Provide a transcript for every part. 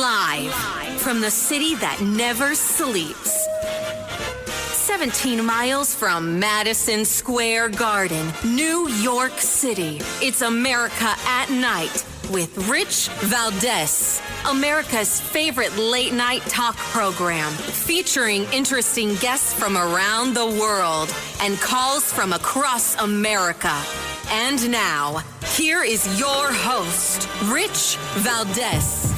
Live from the city that never sleeps. 17 miles from Madison Square Garden, New York City. It's America at Night with Rich Valdez. America's favorite late night talk program featuring interesting guests from around the world and calls from across America. And now, here is your host, Rich Valdez.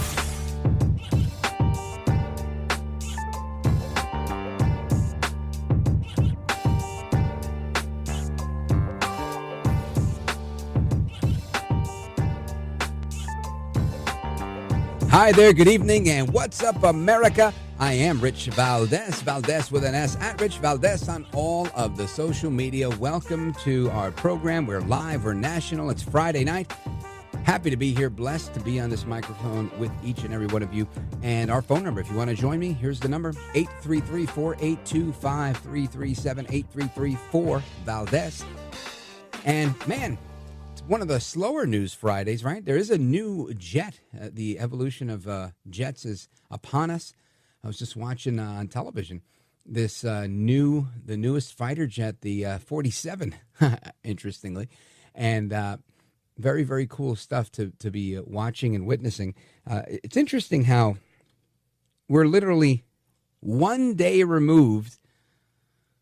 Hi there, good evening, and what's up, America? I am Rich Valdez, Valdez with an S, at Rich Valdez on all of the social media. Welcome to our program. We're live, we're national, it's Friday night. Happy to be here, blessed to be on this microphone with each and every one of you. And our phone number, if you want to join me, here's the number, 833-482-5337, 833-4-Valdez. And man, one of the slower news Fridays, right? There is a new jet. The evolution of jets is upon us. I was just watching on television this the newest fighter jet, the 47, interestingly, and very, very cool stuff to be watching and witnessing. It's interesting how we're literally one day removed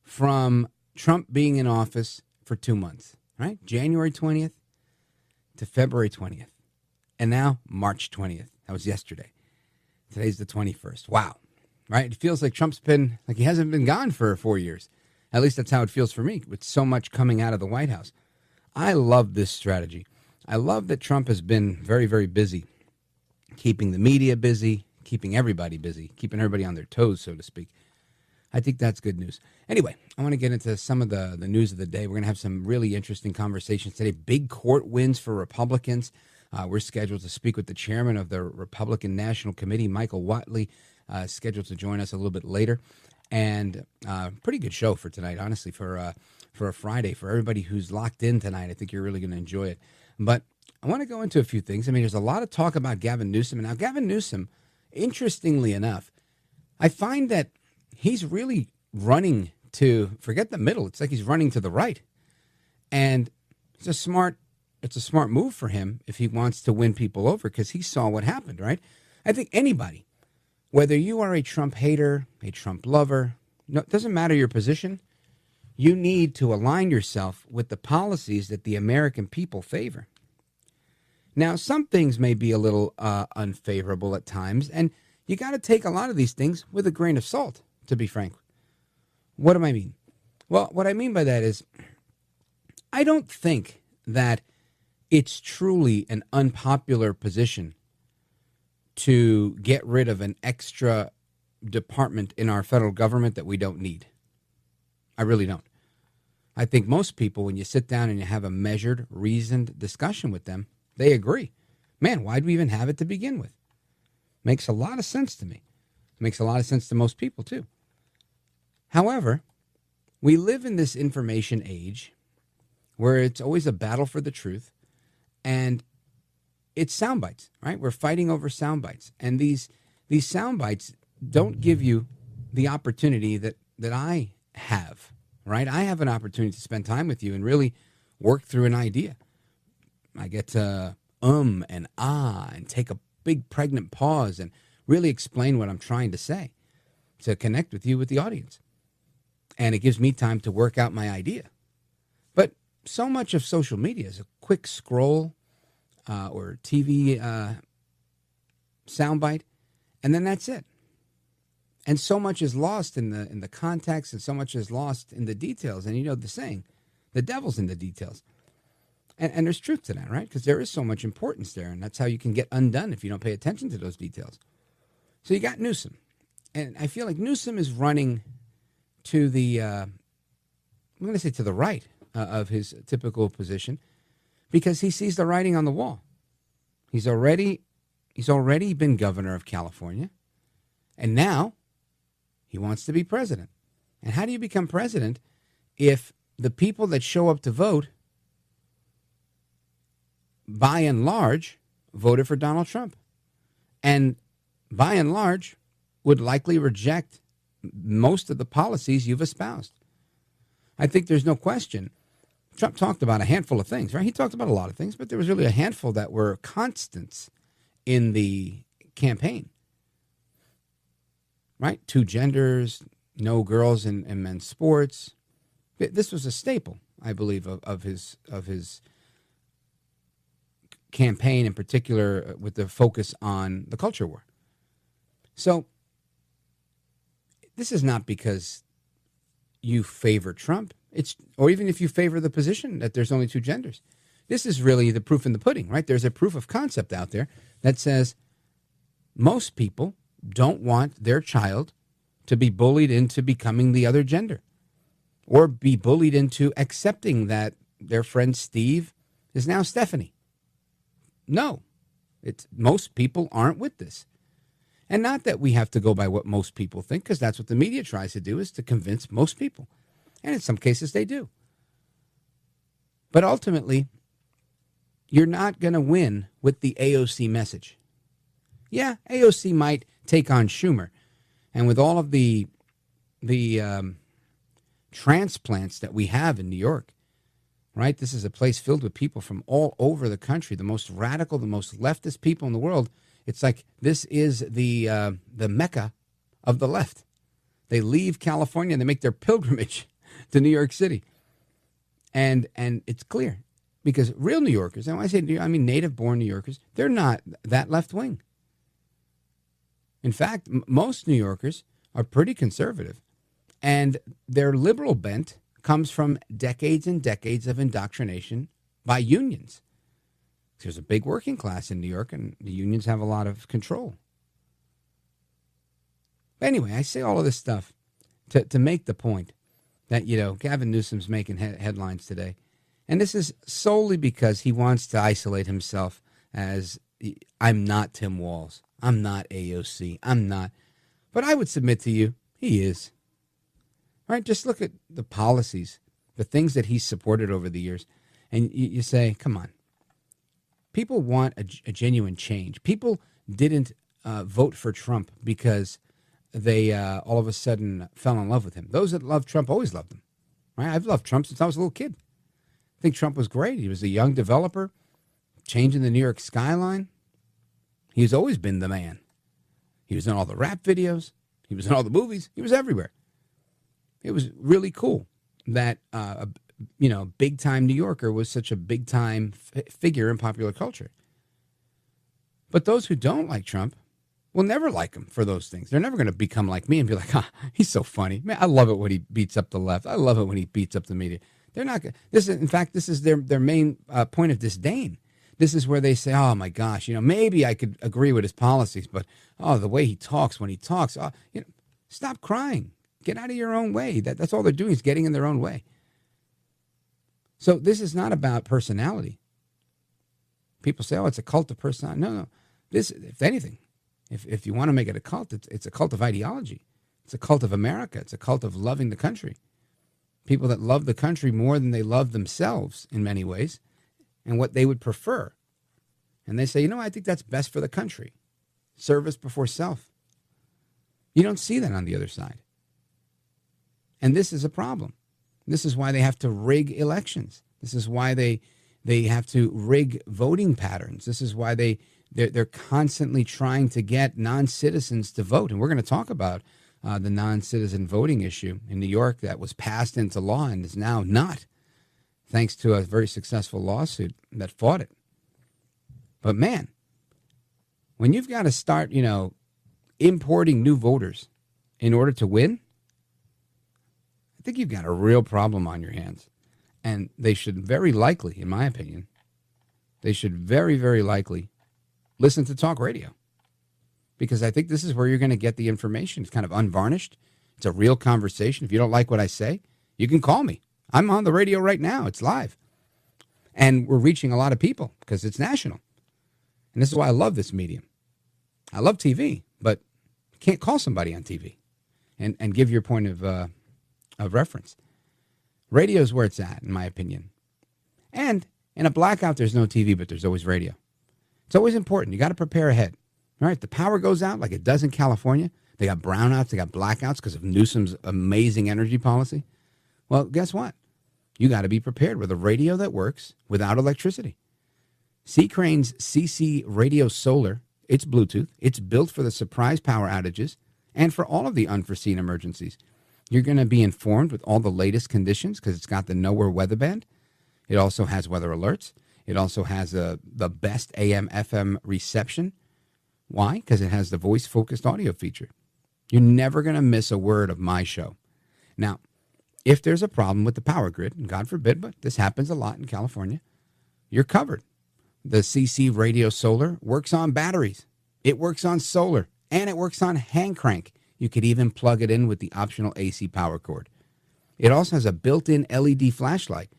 from Trump being in office for 2 months, right? January 20th. To February 20th. And now March 20th. That was yesterday. Today's the 21st. Wow. Right? It feels like Trump's been, like he hasn't been gone for 4 years. At least that's how it feels for me, with so much coming out of the White House. I love this strategy. I love that Trump has been very, very busy, keeping the media busy, keeping everybody busy, keeping everybody on their toes, so to speak. I think that's good news. Anyway, I want to get into some of the news of the day. We're going to have some really interesting conversations today. Big court wins for Republicans. We're scheduled to speak with the chairman of the Republican National Committee, Michael Whatley, scheduled to join us a little bit later. And pretty good show for tonight, honestly, for a Friday. For everybody who's locked in tonight, I think you're really going to enjoy it. But I want to go into a few things. I mean, there's a lot of talk about Gavin Newsom. And now Gavin Newsom, interestingly enough, I find that he's really running to, forget the middle, it's like he's running to the right. And it's a smart move for him if he wants to win people over, because he saw what happened, right? I think anybody, whether you are a Trump hater, a Trump lover, no, it doesn't matter your position, you need to align yourself with the policies that the American people favor. Now, some things may be a little unfavorable at times, and you got to take a lot of these things with a grain of salt, to be frank. What do I mean? Well, what I mean by that is I don't think that it's truly an unpopular position to get rid of an extra department in our federal government that we don't need. I really don't. I think most people, when you sit down and you have a measured, reasoned discussion with them, they agree. Man, why do we even have it to begin with? Makes a lot of sense to me. Makes a lot of sense to most people, too. However, we live in this information age where it's always a battle for the truth, and it's sound bites, right? We're fighting over sound bites, and these sound bites don't give you the opportunity that I have, right? I have an opportunity to spend time with you and really work through an idea. I get to and and take a big pregnant pause and really explain what I'm trying to say to connect with you, with the audience. And it gives me time to work out my idea. But so much of social media is a quick scroll or TV soundbite, and then that's it. And so much is lost in the context, and so much is lost in the details. And you know the saying, the devil's in the details. And there's truth to that, right? Because there is so much importance there, and that's how you can get undone if you don't pay attention to those details. So you got Newsom. And I feel like Newsom is running to the, I'm going to say to the right of his typical position, because he sees the writing on the wall. He's already been governor of California, and now he wants to be president. And how do you become president if the people that show up to vote, by and large, voted for Donald Trump? And by and large, would likely reject most of the policies you've espoused. I think there's no question. Trump talked about a handful of things, right? He talked about a lot of things, but there was really a handful that were constants in the campaign, right? 2 genders, no girls in men's sports. This was a staple, I believe, of his campaign, in particular with the focus on the culture war. So this is not because you favor Trump, or even if you favor the position that there's only 2 genders. This is really the proof in the pudding, right? There's a proof of concept out there that says most people don't want their child to be bullied into becoming the other gender, or be bullied into accepting that their friend Steve is now Stephanie. No, most people aren't with this. And not that we have to go by what most people think, because that's what the media tries to do, is to convince most people. And in some cases they do. But ultimately, you're not going to win with the AOC message. Yeah, AOC might take on Schumer. And with all of the transplants that we have in New York, right? This is a place filled with people from all over the country, the most radical, the most leftist people in the world. It's like this is the Mecca of the left. They leave California and they make their pilgrimage to New York City. And it's clear, because real New Yorkers, and when I say I mean native-born New Yorkers, they're not that left-wing. In fact, most New Yorkers are pretty conservative, and their liberal bent comes from decades and decades of indoctrination by unions. There's a big working class in New York, and the unions have a lot of control. But anyway, I say all of this stuff to make the point that, Gavin Newsom's making headlines today. And this is solely because he wants to isolate himself as, I'm not Tim Walz. I'm not AOC. I'm not. But I would submit to you, he is. All right, just look at the policies, the things that he's supported over the years. And you say, come on. People want a genuine change. People didn't vote for Trump because they all of a sudden fell in love with him. Those that love Trump always loved him. Right? I've loved Trump since I was a little kid. I think Trump was great. He was a young developer, changing the New York skyline. He's always been the man. He was in all the rap videos. He was in all the movies. He was everywhere. It was really cool that big-time New Yorker was such a big-time figure in popular culture. But those who don't like Trump will never like him for those things. They're never going to become like me and be like, he's so funny. Man, I love it when he beats up the left. I love it when he beats up the media. They're not going to. In fact, this is their main point of disdain. This is where they say, oh, my gosh, maybe I could agree with his policies, but, the way he talks when he talks, stop crying. Get out of your own way. That's all they're doing, is getting in their own way. So this is not about personality. People say, it's a cult of personality. No. This, if anything, if you want to make it a cult, it's a cult of ideology. It's a cult of America. It's a cult of loving the country. People that love the country more than they love themselves in many ways, and what they would prefer. And they say, I think that's best for the country. Service before self. You don't see that on the other side. And this is a problem. This is why they have to rig elections. This is why they have to rig voting patterns. This is why they're constantly trying to get non-citizens to vote. And we're going to talk about the non-citizen voting issue in New York that was passed into law and is now not, thanks to a very successful lawsuit that fought it. But man, when you've got to start, importing new voters in order to win, I think you've got a real problem on your hands. And they should very likely, in my opinion, they should very, very likely listen to talk radio. Because I think this is where you're going to get the information. It's kind of unvarnished. It's a real conversation. If you don't like what I say, you can call me. I'm on the radio right now. It's live. And we're reaching a lot of people because it's national. And this is why I love this medium. I love TV, but you can't call somebody on TV and give your point of reference. Radio is where it's at, in my opinion. And in a blackout, there's no TV, but there's always radio. It's always important. You got to prepare ahead. All right, the power goes out like it does in California. They got brownouts, they got blackouts because of Newsom's amazing energy policy. Well, guess what? You got to be prepared with a radio that works without electricity. C. Crane's CC Radio Solar, it's Bluetooth. It's built for the surprise power outages and for all of the unforeseen emergencies. You're going to be informed with all the latest conditions because it's got the Nowhere weather band. It also has weather alerts. It also has the best AM/FM reception. Why? Because it has the voice-focused audio feature. You're never going to miss a word of my show. Now, if there's a problem with the power grid, and God forbid, but this happens a lot in California, you're covered. The CC Radio Solar works on batteries. It works on solar, and it works on hand crank. You could even plug it in with the optional AC power cord. It also has a built-in LED flashlight,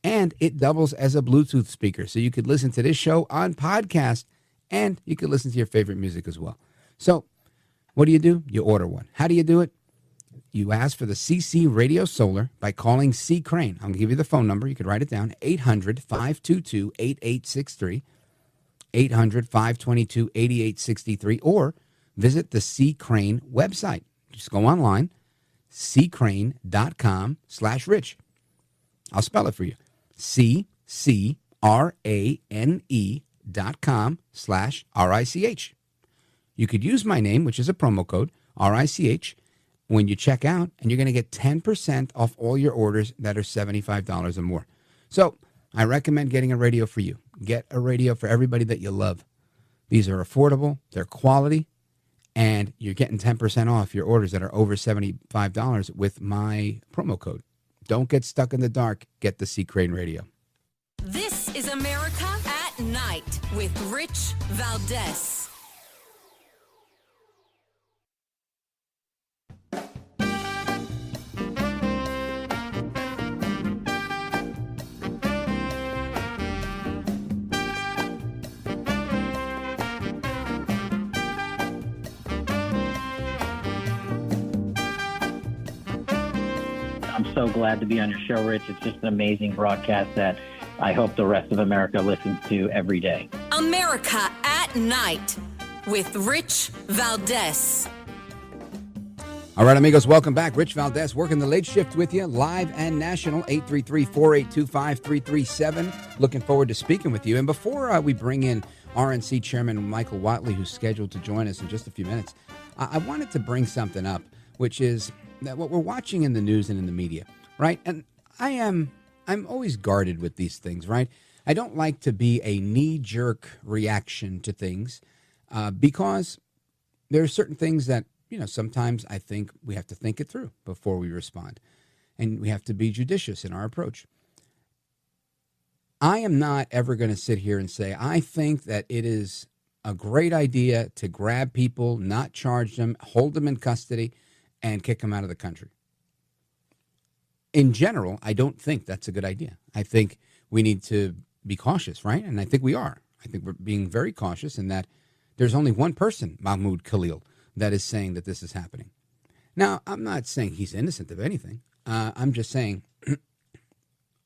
and it doubles as a Bluetooth speaker, so you could listen to this show on podcast, and you could listen to your favorite music as well. So what do? You order one. How do you do it? You ask for the CC Radio Solar by calling C. Crane. I'm going to give you the phone number. You could write it down, 800-522-8863, 800-522-8863, or visit the C. Crane website. Just go online, ccrane.com/rich. I'll spell it for you. CCRANE.com/RICH. You could use my name, which is a promo code, RICH, when you check out, and you're going to get 10% off all your orders that are $75 or more. So I recommend getting a radio for you. Get a radio for everybody that you love. These are affordable, they're quality, and you're getting 10% off your orders that are over $75 with my promo code. Don't get stuck in the dark. Get the C. Crane Radio. This is America at Night with Rich Valdez. I'm so glad to be on your show, Rich. It's just an amazing broadcast that I hope the rest of America listens to every day. America at Night with Rich Valdez. All right, amigos, welcome back. Rich Valdez working the late shift with you, live and national, 833-482-5337. Looking forward to speaking with you. And before we bring in RNC Chairman Michael Whatley, who's scheduled to join us in just a few minutes, I wanted to bring something up, which is that what we're watching in the news and in the media, right? And I'm always guarded with these things, right? I don't like to be a knee-jerk reaction to things because there are certain things that, sometimes I think we have to think it through before we respond. And we have to be judicious in our approach. I am not ever going to sit here and say, I think that it is a great idea to grab people, not charge them, hold them in custody, and kick them out of the country. In general, I don't think that's a good idea. I think we need to be cautious, right? And I think we are. I think we're being very cautious in that there's only one person, Mahmoud Khalil, that is saying that this is happening. Now, I'm not saying he's innocent of anything. I'm just saying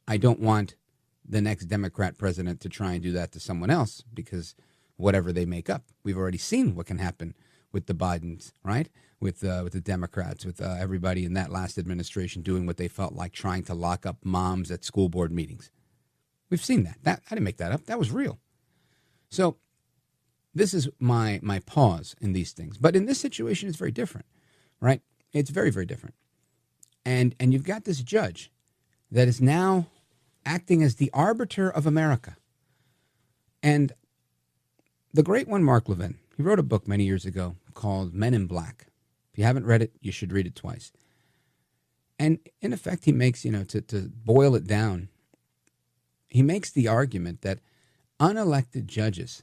I don't want the next Democrat president to try and do that to someone else because whatever they make up. We've already seen what can happen with the Bidens, right? With the Democrats, with everybody in that last administration doing what they felt like, trying to lock up moms at school board meetings. We've seen that. I didn't make that up. That was real. So this is my pause in these things. But in this situation, it's very different, right? It's very, very different. And you've got this judge that is now acting as the arbiter of America. And the great one, Mark Levin, he wrote a book many years ago called Men in Black. If you haven't read it, you should read it twice. And in effect, he makes, to boil it down, he makes the argument that unelected judges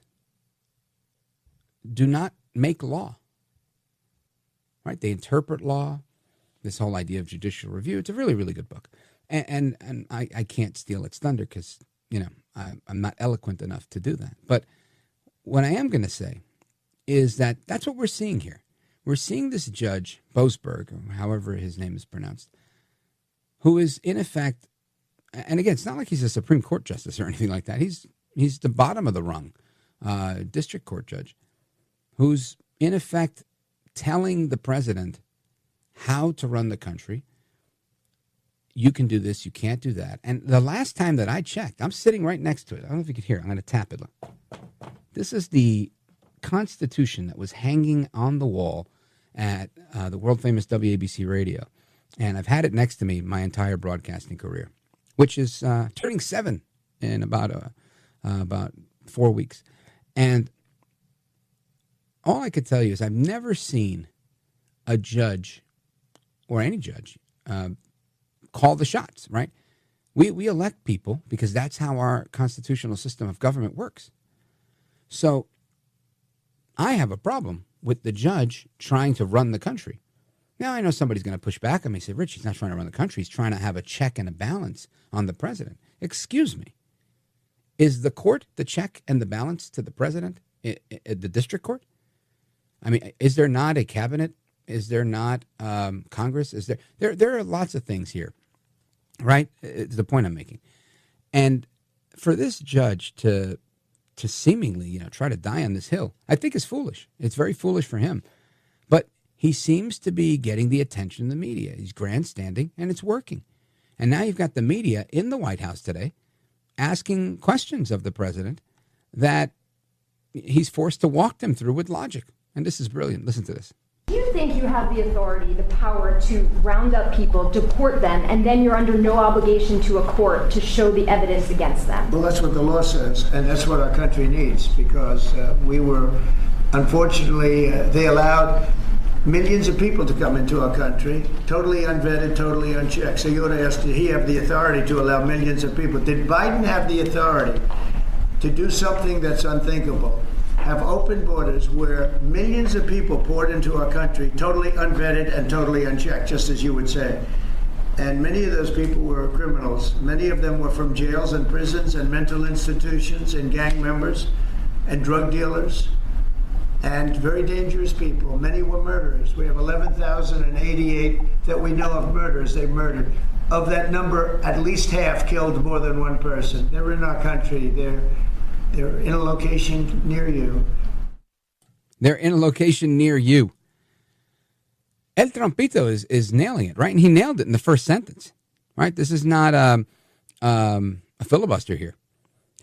do not make law, right? They interpret law, this whole idea of judicial review. It's a really, really good book. And I can't steal its thunder because, I'm not eloquent enough to do that. But what I am going to say is that that's what we're seeing here. We're seeing this judge, Boasberg, or however his name is pronounced, who is in effect, and again, it's not like he's a Supreme Court justice or anything like that. He's the bottom of the rung, district court judge, who's in effect telling the president how to run the country. You can do this, you can't do that. And the last time that I checked, I'm sitting right next to it. I don't know if you can hear it. I'm going to tap it. Look. This is the Constitution that was hanging on the wall at the world-famous WABC radio. And I've had it next to me my entire broadcasting career, which is turning 7 in about 4 weeks. And all I could tell you is I've never seen a judge or any judge call the shots, right? We elect people because that's how our constitutional system of government works. So I have a problem with the judge trying to run the country. Now, I know somebody's going to push back on me and say, Rich, he's not trying to run the country. He's trying to have a check and a balance on the president. Excuse me. Is the court the check and the balance to the president at the district court? I mean, is there not a cabinet? Is there not Congress? Is there are lots of things here, right? It's the point I'm making. And for this judge to seemingly, try to die on this hill, I think is foolish. It's very foolish for him. But he seems to be getting the attention of the media. He's grandstanding, and it's working. And now you've got the media in the White House today asking questions of the president that he's forced to walk them through with logic. And this is brilliant. Listen to this. Do you think you have the authority, the power to round up people, deport them, and then you're under no obligation to a court to show the evidence against them? Well, that's what the law says, and that's what our country needs, because unfortunately, they allowed millions of people to come into our country, totally unvetted, totally unchecked. So you ought to ask, did he have the authority to allow millions of people? Did Biden have the authority to do something that's unthinkable? Have open borders where millions of people poured into our country, totally unvetted and totally unchecked, just as you would say. And many of those people were criminals. Many of them were from jails and prisons and mental institutions and gang members and drug dealers and very dangerous people. Many were murderers. We have 11,088 that we know of murders they murdered. Of that number, at least half killed more than one person. They're in our country. They're in a location near you. They're in a location near you. El Trompito is nailing it, right? And he nailed it in the first sentence, right? This is not a filibuster here.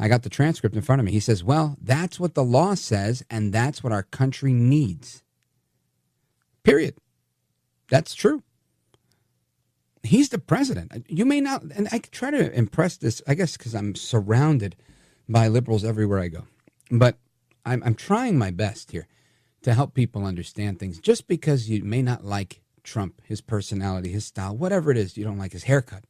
I got the transcript in front of me. He says, well, that's what the law says, and that's what our country needs. Period. That's true. He's the president. You may not, and I try to impress this, I guess, because I'm surrounded by liberals everywhere I go. But I'm trying my best here to help people understand things. Just because you may not like Trump, his personality, his style, whatever it is, you don't like his haircut,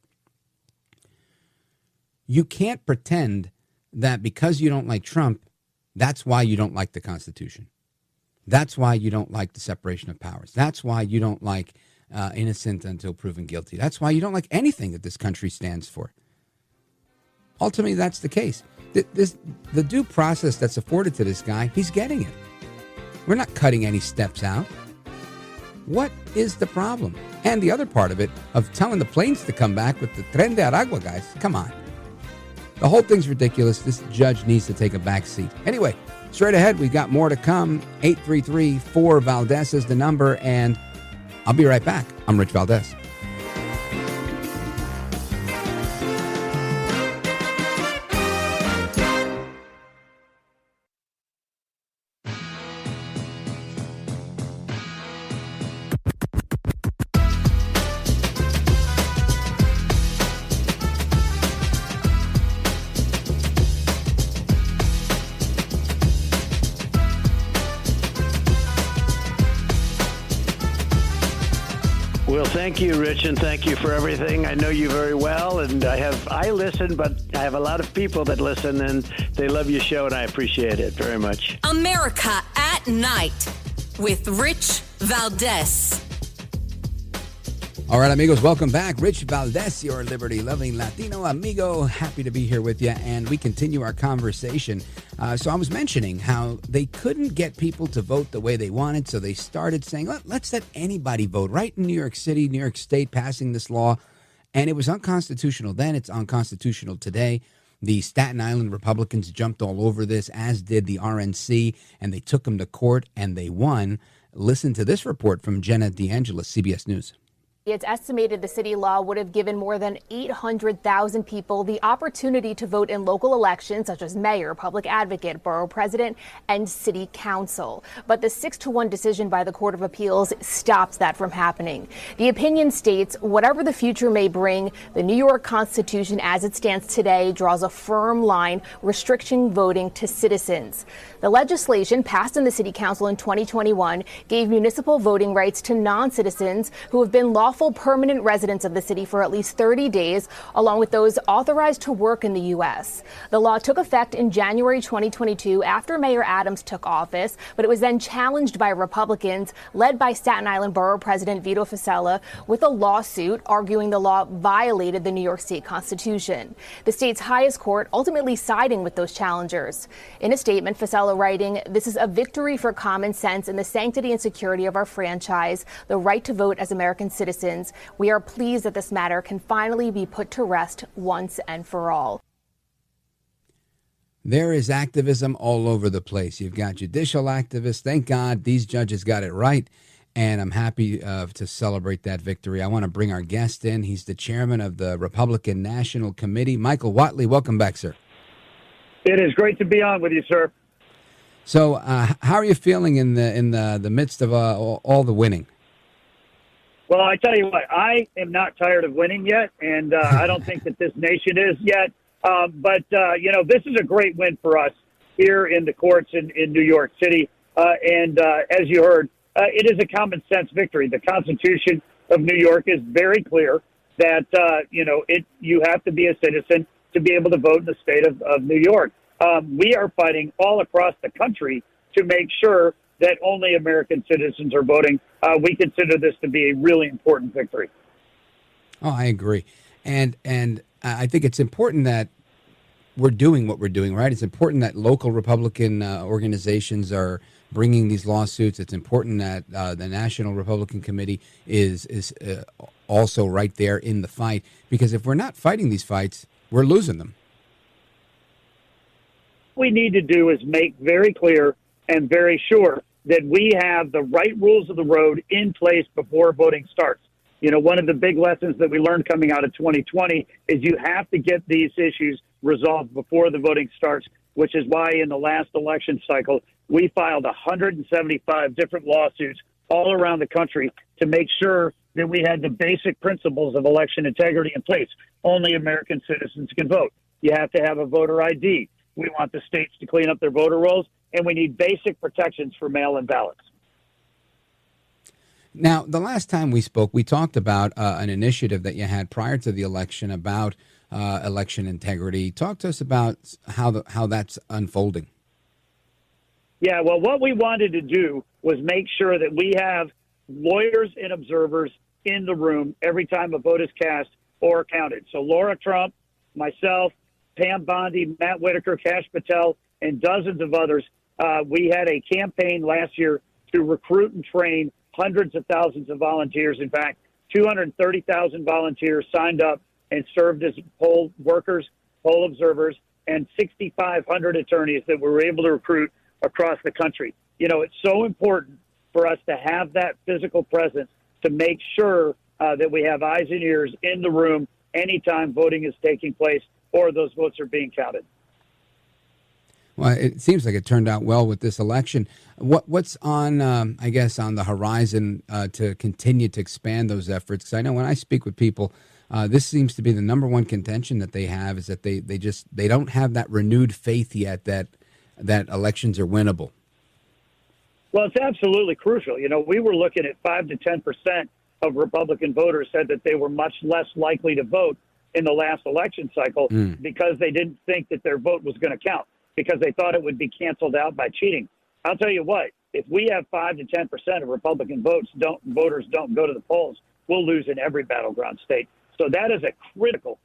you can't pretend that because you don't like Trump, that's why you don't like the Constitution. That's why you don't like the separation of powers. That's why you don't like innocent until proven guilty. That's why you don't like anything that this country stands for. Ultimately, that's the case. The due process that's afforded to this guy, he's getting it. We're not cutting any steps out. What is the problem? And the other part of it, of telling the planes to come back with the Tren de Aragua guys, come on. The whole thing's ridiculous. This judge needs to take a back seat. Anyway, straight ahead, we've got more to come. 833-4-VALDEZ is the number, and I'll be right back. I'm Rich Valdez. Well, thank you, Rich, and thank you for everything. I know you very well, and I listen, but I have a lot of people that listen, and they love your show, and I appreciate it very much. America at Night with Rich Valdez. All right, amigos, welcome back. Rich Valdez, your liberty-loving Latino amigo. Happy to be here with you, and we continue our conversation. So I was mentioning how they couldn't get people to vote the way they wanted, so they started saying, let's let anybody vote. Right in New York City, New York State, passing this law, and it was unconstitutional then. It's unconstitutional today. The Staten Island Republicans jumped all over this, as did the RNC, and they took them to court and they won. Listen to this report from Jenna DeAngelis, CBS News. It's estimated the city law would have given more than 800,000 people the opportunity to vote in local elections, such as mayor, public advocate, borough president, and city council. But the 6-1 decision by the Court of Appeals stops that from happening. The opinion states, whatever the future may bring, the New York Constitution as it stands today draws a firm line restricting voting to citizens. The legislation passed in the city council in 2021 gave municipal voting rights to non-citizens who have been lawful permanent residents of the city for at least 30 days, along with those authorized to work in the U.S. The law took effect in January 2022 after Mayor Adams took office, but it was then challenged by Republicans led by Staten Island Borough President Vito Fossella with a lawsuit arguing the law violated the New York State Constitution. The state's highest court ultimately siding with those challengers. In a statement, Fossella writing, "This is a victory for common sense and the sanctity and security of our franchise, the right to vote as American citizens. We are pleased that this matter can finally be put to rest once and for all." There is activism all over the place. You've got judicial activists. Thank God these judges got it right, and I'm happy to celebrate that victory. I want to bring our guest in. He's the chairman of the Republican National Committee, Michael Whatley. Welcome back, sir. It is great to be on with you, sir. So, how are you feeling in the midst of all the winning? Well, I tell you what, I am not tired of winning yet, and I don't think that this nation is yet. But this is a great win for us here in the courts in New York City. As you heard, it is a common sense victory. The Constitution of New York is very clear that, you have to be a citizen to be able to vote in the state of New York. We are fighting all across the country to make sure that only American citizens are voting. We consider this to be a really important victory. Oh, I agree. And I think it's important that we're doing what we're doing, right? It's important that local Republican organizations are bringing these lawsuits. It's important that the National Republican Committee is also right there in the fight, because if we're not fighting these fights, we're losing them. What we need to do is make very clear and very sure that we have the right rules of the road in place before voting starts. One of the big lessons that we learned coming out of 2020 is you have to get these issues resolved before the voting starts, which is why in the last election cycle, we filed 175 different lawsuits all around the country to make sure that we had the basic principles of election integrity in place. Only American citizens can vote. You have to have a voter ID. We want the states to clean up their voter rolls, and we need basic protections for mail-in ballots. Now, the last time we spoke, we talked about an initiative that you had prior to the election about election integrity. Talk to us about how that's unfolding. Yeah, well, what we wanted to do was make sure that we have lawyers and observers in the room every time a vote is cast or counted. So Laura Trump, myself, Pam Bondi, Matt Whitaker, Kash Patel, and dozens of others, we had a campaign last year to recruit and train hundreds of thousands of volunteers. In fact, 230,000 volunteers signed up and served as poll workers, poll observers, and 6,500 attorneys that we were able to recruit across the country. It's so important for us to have that physical presence to make sure that we have eyes and ears in the room anytime voting is taking place or those votes are being counted. Well, it seems like it turned out well with this election. What's on, on the horizon to continue to expand those efforts? Because I know when I speak with people, this seems to be the number one contention that they have, is that they don't have that renewed faith yet that elections are winnable. Well, it's absolutely crucial. We were looking at 5 to 10% of Republican voters said that they were much less likely to vote in the last election cycle because they didn't think that their vote was going to count, because they thought it would be canceled out by cheating. I'll tell you what, if we have 5 to 10% of Republican voters don't go to the polls, we'll lose in every battleground state. So that is a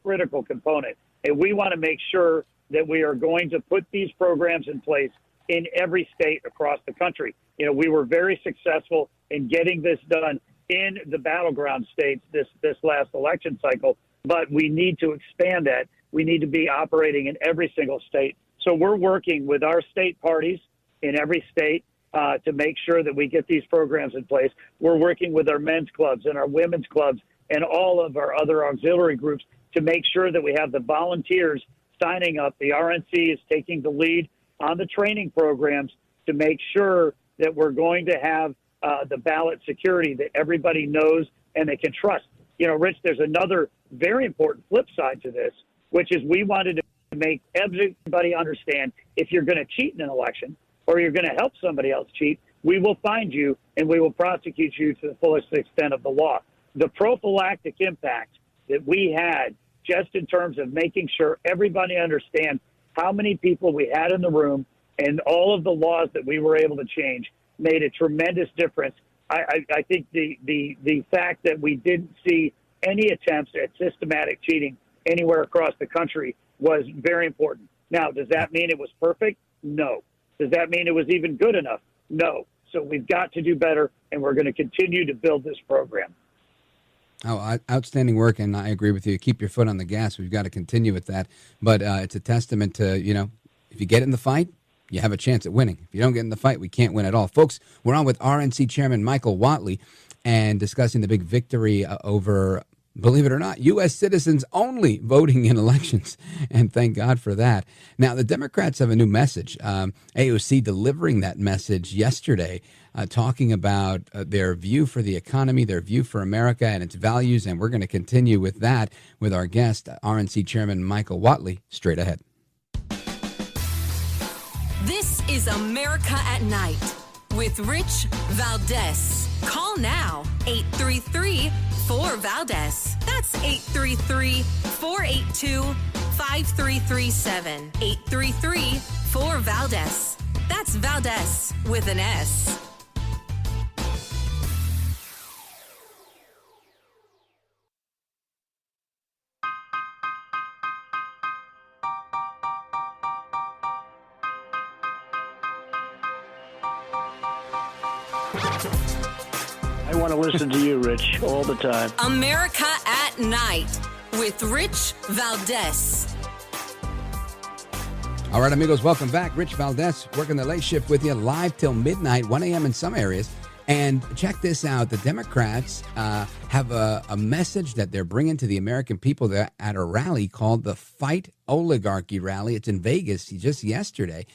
critical component. And we want to make sure that we are going to put these programs in place in every state across the country. We were very successful in getting this done in the battleground states this last election cycle, but we need to expand that. we need to be operating in every single state. So we're working with our state parties in every state to make sure that we get these programs in place. We're working with our men's clubs and our women's clubs and all of our other auxiliary groups to make sure that we have the volunteers signing up. The RNC is taking the lead on the training programs to make sure that we're going to have the ballot security that everybody knows and they can trust. You know, Rich, there's another very important flip side to this, which is we wanted to make everybody understand if you're going to cheat in an election or you're going to help somebody else cheat, we will find you and we will prosecute you to the fullest extent of the law. The prophylactic impact that we had just in terms of making sure everybody understands how many people we had in the room and all of the laws that we were able to change made a tremendous difference. I think the fact that we didn't see any attempts at systematic cheating anywhere across the country was very important. Now, does that mean it was perfect? No. Does that mean it was even good enough? No. So we've got to do better, and we're going to continue to build this program. Oh, outstanding work, and I agree with you. Keep your foot on the gas. We've got to continue with that. But it's a testament to, you know, if you get in the fight, you have a chance at winning. If you don't get in the fight, we can't win at all. Folks, we're on with RNC Chairman Michael Whatley and discussing the big victory over, believe it or not, U.S. citizens only voting in elections. And thank God for that. Now, the Democrats have a new message. AOC delivering that message yesterday, talking about their view for the economy, their view for America and its values. And we're going to continue with that with our guest, RNC Chairman Michael Whatley, straight ahead. This is America at Night with Rich Valdez. Call now, 833-4-VALDEZ. That's 833-482-5337. 833-4-VALDEZ. That's Valdez with an S. I want to listen to you, Rich, all the time. America at Night with Rich Valdez. All right, amigos, welcome back. Rich Valdez working the late shift with you live till midnight, 1 a.m. in some areas. And check this out. The Democrats have a message that they're bringing to the American people. They're at a rally called the Fight Oligarchy Rally. It's in Vegas just yesterday.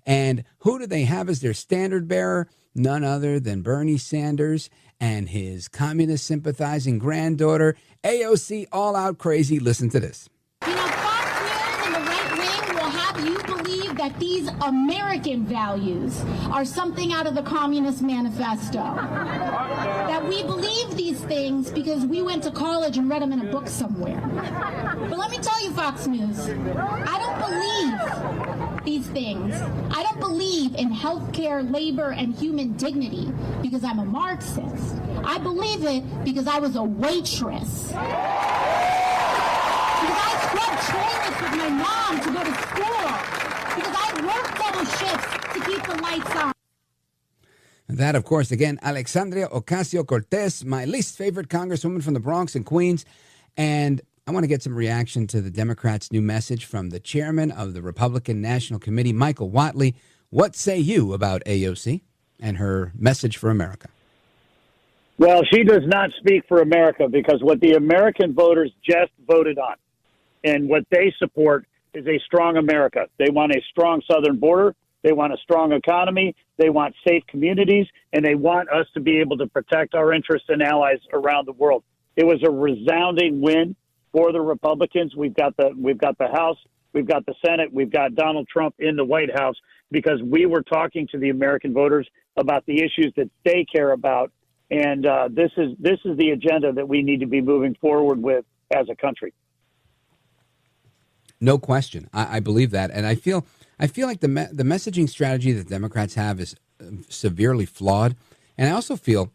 And who do they have as their standard bearer? None other than Bernie Sanders and his communist sympathizing granddaughter, AOC, all out crazy. Listen to this. You know, Fox News and the right wing will have you believe that these American values are something out of the Communist Manifesto. That we believe these things because we went to college and read them in a book somewhere. But let me tell you, Fox News, I don't believe these things. I don't believe in healthcare, labor, and human dignity because I'm a Marxist. I believe it because I was a waitress. Because I scrubbed toilets with my mom to go to school. Because I worked double shifts to keep the lights on. That, of course, again, Alexandria Ocasio-Cortez, my least favorite congresswoman from the Bronx and Queens. And I want to get some reaction to the Democrats' new message from the chairman of the Republican National Committee, Michael Whatley. What say you about AOC and her message for America? Well, she does not speak for America because what the American voters just voted on and what they support is a strong America. They want a strong southern border. They want a strong economy. They want safe communities, and they want us to be able to protect our interests and allies around the world. It was a resounding win for the Republicans. We've got the House, we've got the Senate, we've got Donald Trump in the White House because we were talking to the American voters about the issues that they care about, and this is the agenda that we need to be moving forward with as a country. No question, I believe that, and I feel like the messaging strategy that Democrats have is severely flawed, and I also feel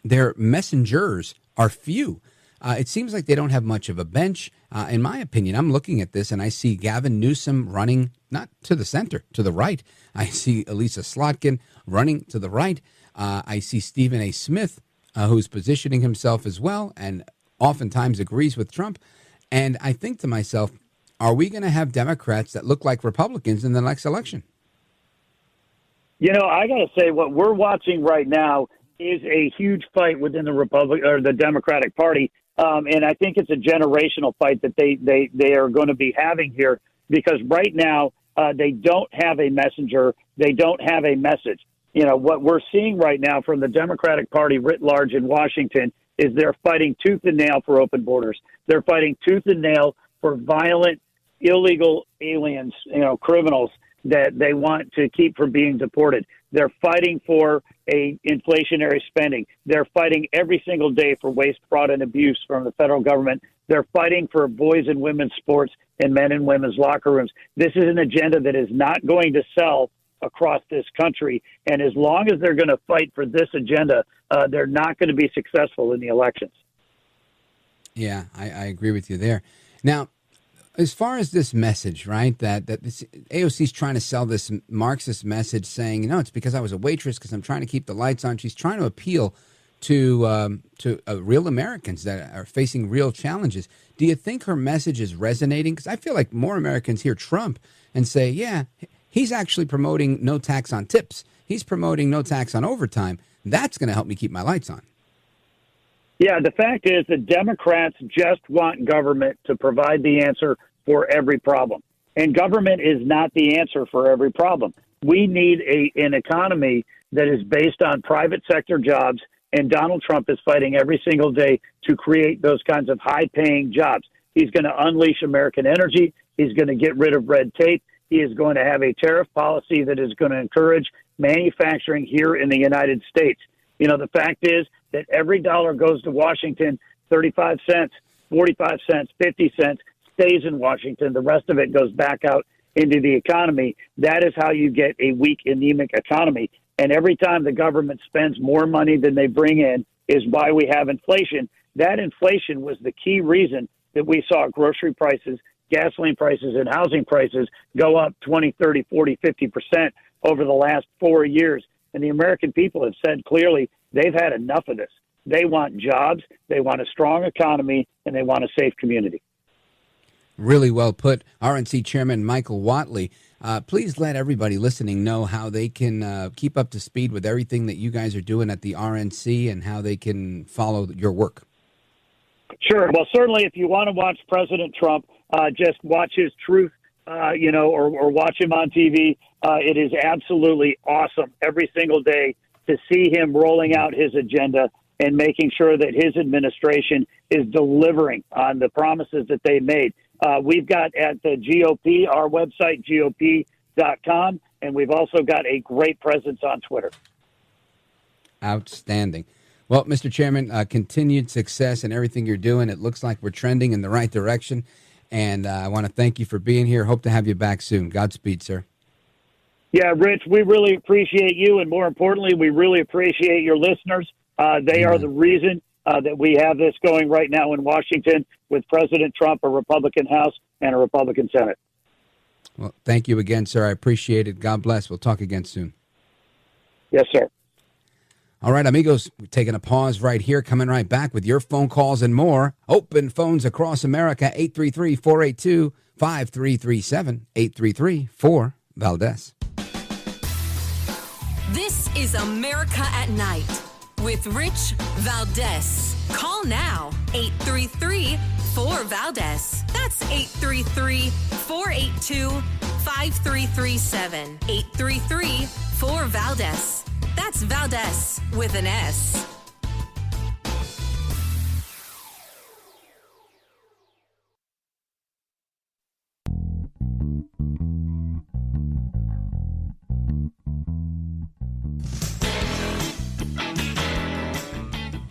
their messengers are few. It seems like they don't have much of a bench. In my opinion, I'm looking at this and I see Gavin Newsom running not to the center, to the right. I see Elisa Slotkin running to the right. I see Stephen A. Smith, who's positioning himself as well and oftentimes agrees with Trump. And I think to myself, are we going to have Democrats that look like Republicans in the next election? You know, I got to say, what we're watching right now is a huge fight within the the Democratic Party, and I think it's a generational fight that they are going to be having here, because right now they don't have a messenger, they don't have a message. You know, what we're seeing right now from the Democratic Party writ large in Washington is they're fighting tooth and nail for open borders. They're fighting tooth and nail for violent, illegal aliens, you know, criminals that they want to keep from being deported. They're fighting for a inflationary spending. They're fighting every single day for waste, fraud, and abuse from the federal government. They're fighting for boys and women's sports and men and women's locker rooms. This is an agenda that is not going to sell across this country. And as long as they're going to fight for this agenda, they're not going to be successful in the elections. Yeah, I agree with you there. Now, as far as this message, right, that this AOC is trying to sell this Marxist message saying, you know, it's because I was a waitress because I'm trying to keep the lights on. She's trying to appeal to real Americans that are facing real challenges. Do you think her message is resonating? Because I feel like more Americans hear Trump and say, yeah, he's actually promoting no tax on tips. He's promoting no tax on overtime. That's going to help me keep my lights on. Yeah, the fact is that Democrats just want government to provide the answer for every problem. And government is not the answer for every problem. We need an economy that is based on private sector jobs, and Donald Trump is fighting every single day to create those kinds of high-paying jobs. He's going to unleash American energy. He's going to get rid of red tape. He is going to have a tariff policy that is going to encourage manufacturing here in the United States. You know, the fact is that every dollar goes to Washington, 35 cents, 45 cents, 50 cents stays in Washington. The rest of it goes back out into the economy. That is how you get a weak, anemic economy. And every time the government spends more money than they bring in is why we have inflation. That inflation was the key reason that we saw grocery prices, gasoline prices, and housing prices go up 20, 30, 40, 50% over the last 4 years. And the American people have said clearly they've had enough of this. They want jobs, they want a strong economy, and they want a safe community. Really well put. RNC Chairman Michael Whatley, please let everybody listening know how they can keep up to speed with everything that you guys are doing at the RNC and how they can follow your work. Sure. Well, certainly if you want to watch President Trump, just watch his Truth, or watch him on TV. It is absolutely awesome every single day to see him rolling out his agenda and making sure that his administration is delivering on the promises that they made. We've got at the GOP, our website, GOP.com, and we've also got a great presence on Twitter. Outstanding. Well, Mr. Chairman, continued success in everything you're doing. It looks like we're trending in the right direction. And I want to thank you for being here. Hope to have you back soon. Godspeed, sir. Yeah, Rich, we really appreciate you. And more importantly, we really appreciate your listeners. They are the reason that we have this going right now in Washington with President Trump, a Republican House, and a Republican Senate. Well, thank you again, sir. I appreciate it. God bless. We'll talk again soon. Yes, sir. All right, amigos, we're taking a pause right here, coming right back with your phone calls and more. Open phones across America, 833-482-5337, 833-4-VALDEZ. This is America at Night with Rich Valdez. Call now, 833-4-VALDEZ. That's 833-482-5337, 833-4-VALDEZ. That's Valdez with an S.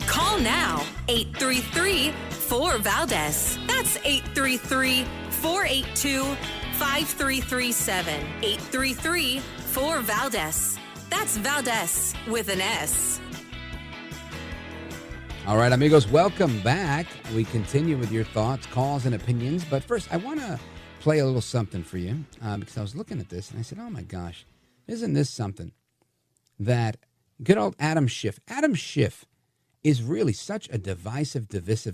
Call now, 833-4-VALDEZ. That's 833-482-5337, 833-4-VALDEZ. That's Valdez with an S. All right, amigos, welcome back. We continue with your thoughts, calls, and opinions. But first, I want to play a little something for you because I was looking at this and I said, oh, my gosh, isn't this something that good old Adam Schiff is really such a divisive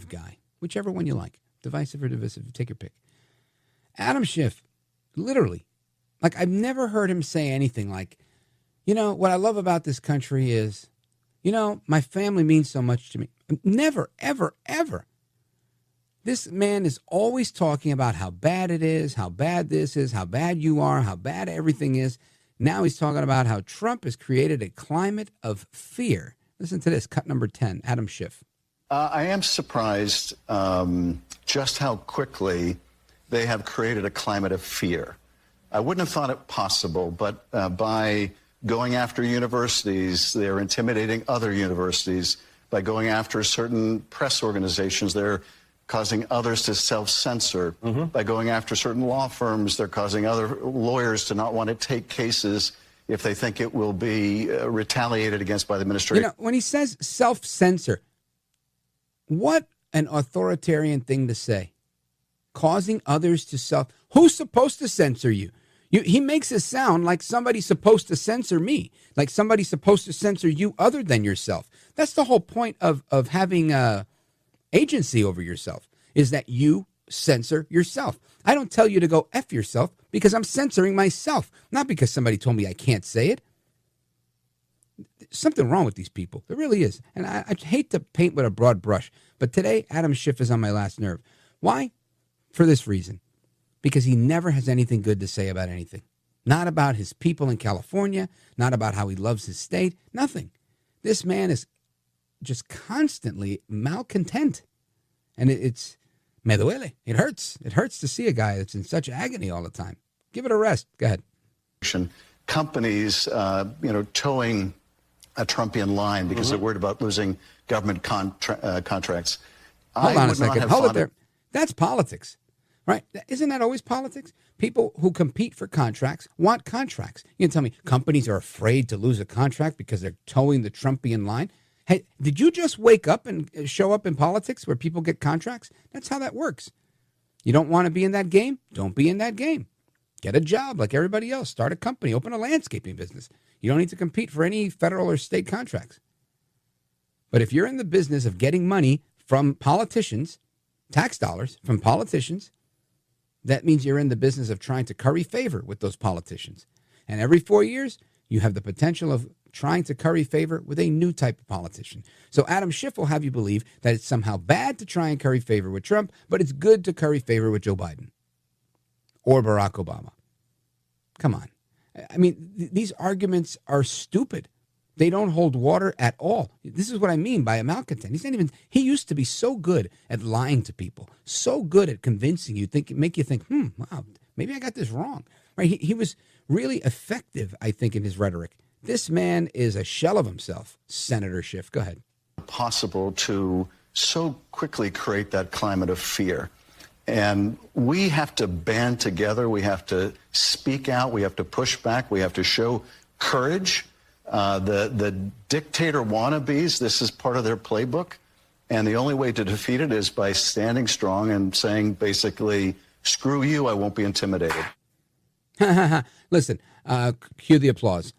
guy, whichever one you like, divisive or divisive, take your pick. Adam Schiff, literally, like I've never heard him say anything like, what I love about this country is, my family means so much to me. Never, ever, ever. This man is always talking about how bad it is, how bad this is, how bad you are, how bad everything is. Now he's talking about how Trump has created a climate of fear. Listen to this, cut number 10, Adam Schiff. I am surprised just how quickly they have created a climate of fear. I wouldn't have thought it possible, but by going after universities, they're intimidating other universities. By going after certain press organizations, they're causing others to self-censor. By going after certain law firms, they're causing other lawyers to not want to take cases if they think it will be retaliated against by the administration. When he says self-censor, what an authoritarian thing to say. Causing others to Who's supposed to censor you? He makes it sound like somebody's supposed to censor me, like somebody's supposed to censor you other than yourself. That's the whole point of having agency over yourself, is that you censor yourself. I don't tell you to go F yourself because I'm censoring myself, not because somebody told me I can't say it. There's something wrong with these people. There really is. And I hate to paint with a broad brush, but today Adam Schiff is on my last nerve. Why? For this reason. Because he never has anything good to say about anything. Not about his people in California, not about how he loves his state, nothing. This man is just constantly malcontent. And it's me duele. It hurts. It hurts to see a guy that's in such agony all the time. Give it a rest. Go ahead. Companies, towing a Trumpian line because they're worried about losing government contracts. Hold on a second. Hold it there. That's politics. Right? Isn't that always politics? People who compete for contracts want contracts. You can tell me companies are afraid to lose a contract because they're towing the Trumpian line. Hey, did you just wake up and show up in politics where people get contracts? That's how that works. You don't want to be in that game? Don't be in that game. Get a job like everybody else. Start a company. Open a landscaping business. You don't need to compete for any federal or state contracts. But if you're in the business of getting money from politicians, tax dollars from politicians, that means you're in the business of trying to curry favor with those politicians. And every 4 years, you have the potential of trying to curry favor with a new type of politician. So Adam Schiff will have you believe that it's somehow bad to try and curry favor with Trump, but it's good to curry favor with Joe Biden or Barack Obama. Come on. I mean, these arguments are stupid. They don't hold water at all. This is what I mean by a malcontent. He used to be so good at lying to people, so good at convincing you, make you think, wow, maybe I got this wrong. Right? He was really effective, I think, in his rhetoric. This man is a shell of himself, Senator Schiff. Go ahead. Possible to so quickly create that climate of fear. And we have to band together. We have to speak out. We have to push back. We have to show courage. The dictator wannabes, this is part of their playbook. And the only way to defeat it is by standing strong and saying, basically, screw you, I won't be intimidated. Listen, cue the applause.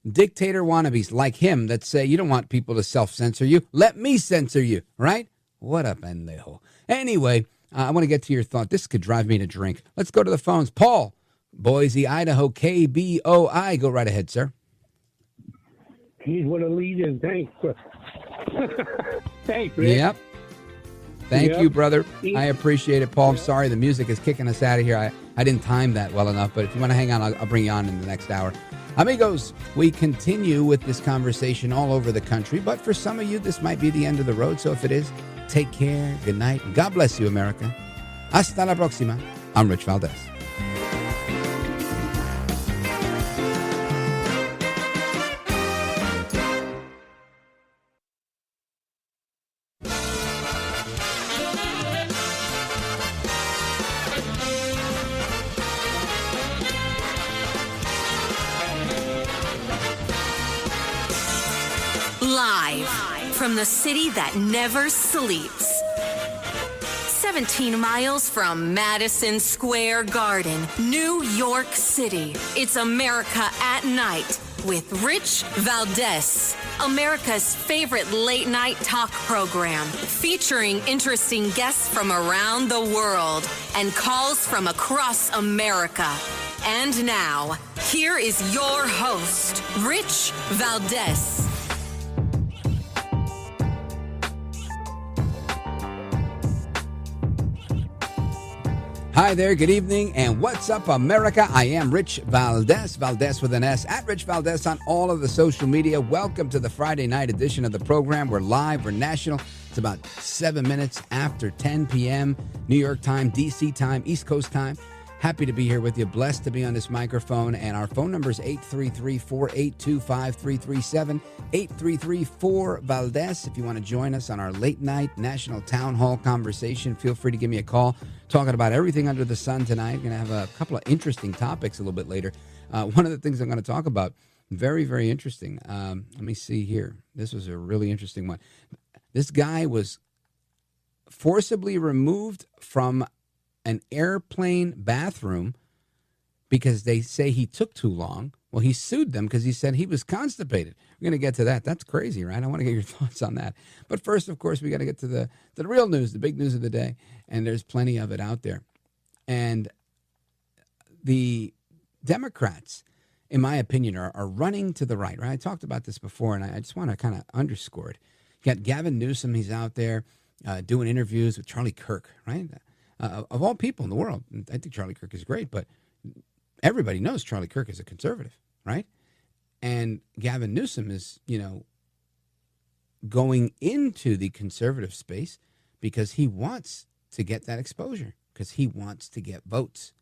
Dictator wannabes like him that say you don't want people to self-censor you. Let me censor you, right? What a pendejo. Anyway, I want to get to your thought. This could drive me to drink. Let's go to the phones. Paul, Boise, Idaho, KBOI. Go right ahead, sir. He's what a lead in. Thanks. Thanks, Rick. Yep. Thank you, brother. I appreciate it, Paul. I'm sorry the music is kicking us out of here. I didn't time that well enough, but if you want to hang on, I'll bring you on in the next hour. Amigos, we continue with this conversation all over the country, but for some of you, this might be the end of the road. So if it is, take care, good night, and God bless you, America. Hasta la próxima. I'm Rich Valdez. Live from the city that never sleeps. 17 miles from Madison Square Garden, New York City. It's America at Night with Rich Valdez America's favorite late-night talk program, featuring interesting guests from around the world and calls from across America. And now, here is your host, Rich Valdez. Hi there, good evening, and what's up, America? I am Rich Valdez, Valdez with an S, at Rich Valdez on all of the social media. Welcome to the Friday night edition of the program. We're live, we're national. It's about 7 minutes after 10 p.m. New York time, D.C. time, East Coast time. Happy to be here with you. Blessed to be on this microphone. And our phone number is 833-482-5337, 833-4-VALDEZ. If you want to join us on our late night national town hall conversation, feel free to give me a call. Talking about everything under the sun tonight. We're going to have a couple of interesting topics a little bit later. One of the things I'm going to talk about, very, very interesting. Let me see here. This was a really interesting one. This guy was forcibly removed from an airplane bathroom because they say he took too long. Well, he sued them because he said he was constipated. We're going to get to that. That's crazy, right? I want to get your thoughts on that. But first, of course, we got to get to the real news, the big news of the day. And there's plenty of it out there. And the Democrats, in my opinion, are running to the right, right? I talked about this before, and I just want to kind of underscore it. You got Gavin Newsom. He's out there doing interviews with Charlie Kirk, right? Of all people in the world. I think Charlie Kirk is great, but everybody knows Charlie Kirk is a conservative, right? And Gavin Newsom is, going into the conservative space because he wants to get that exposure, because he wants to get votes.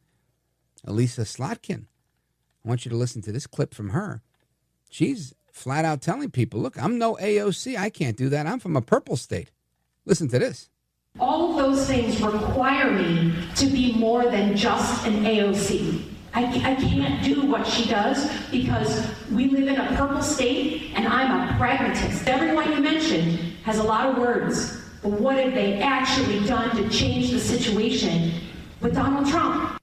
Elisa Slotkin, I want you to listen to this clip from her. She's flat out telling people, look, I'm no AOC. I can't do that. I'm from a purple state. Listen to this. All of those things require me to be more than just an AOC. I can't do what she does because we live in a purple state and I'm a pragmatist. Everyone you mentioned has a lot of words, but what have they actually done to change the situation with Donald Trump?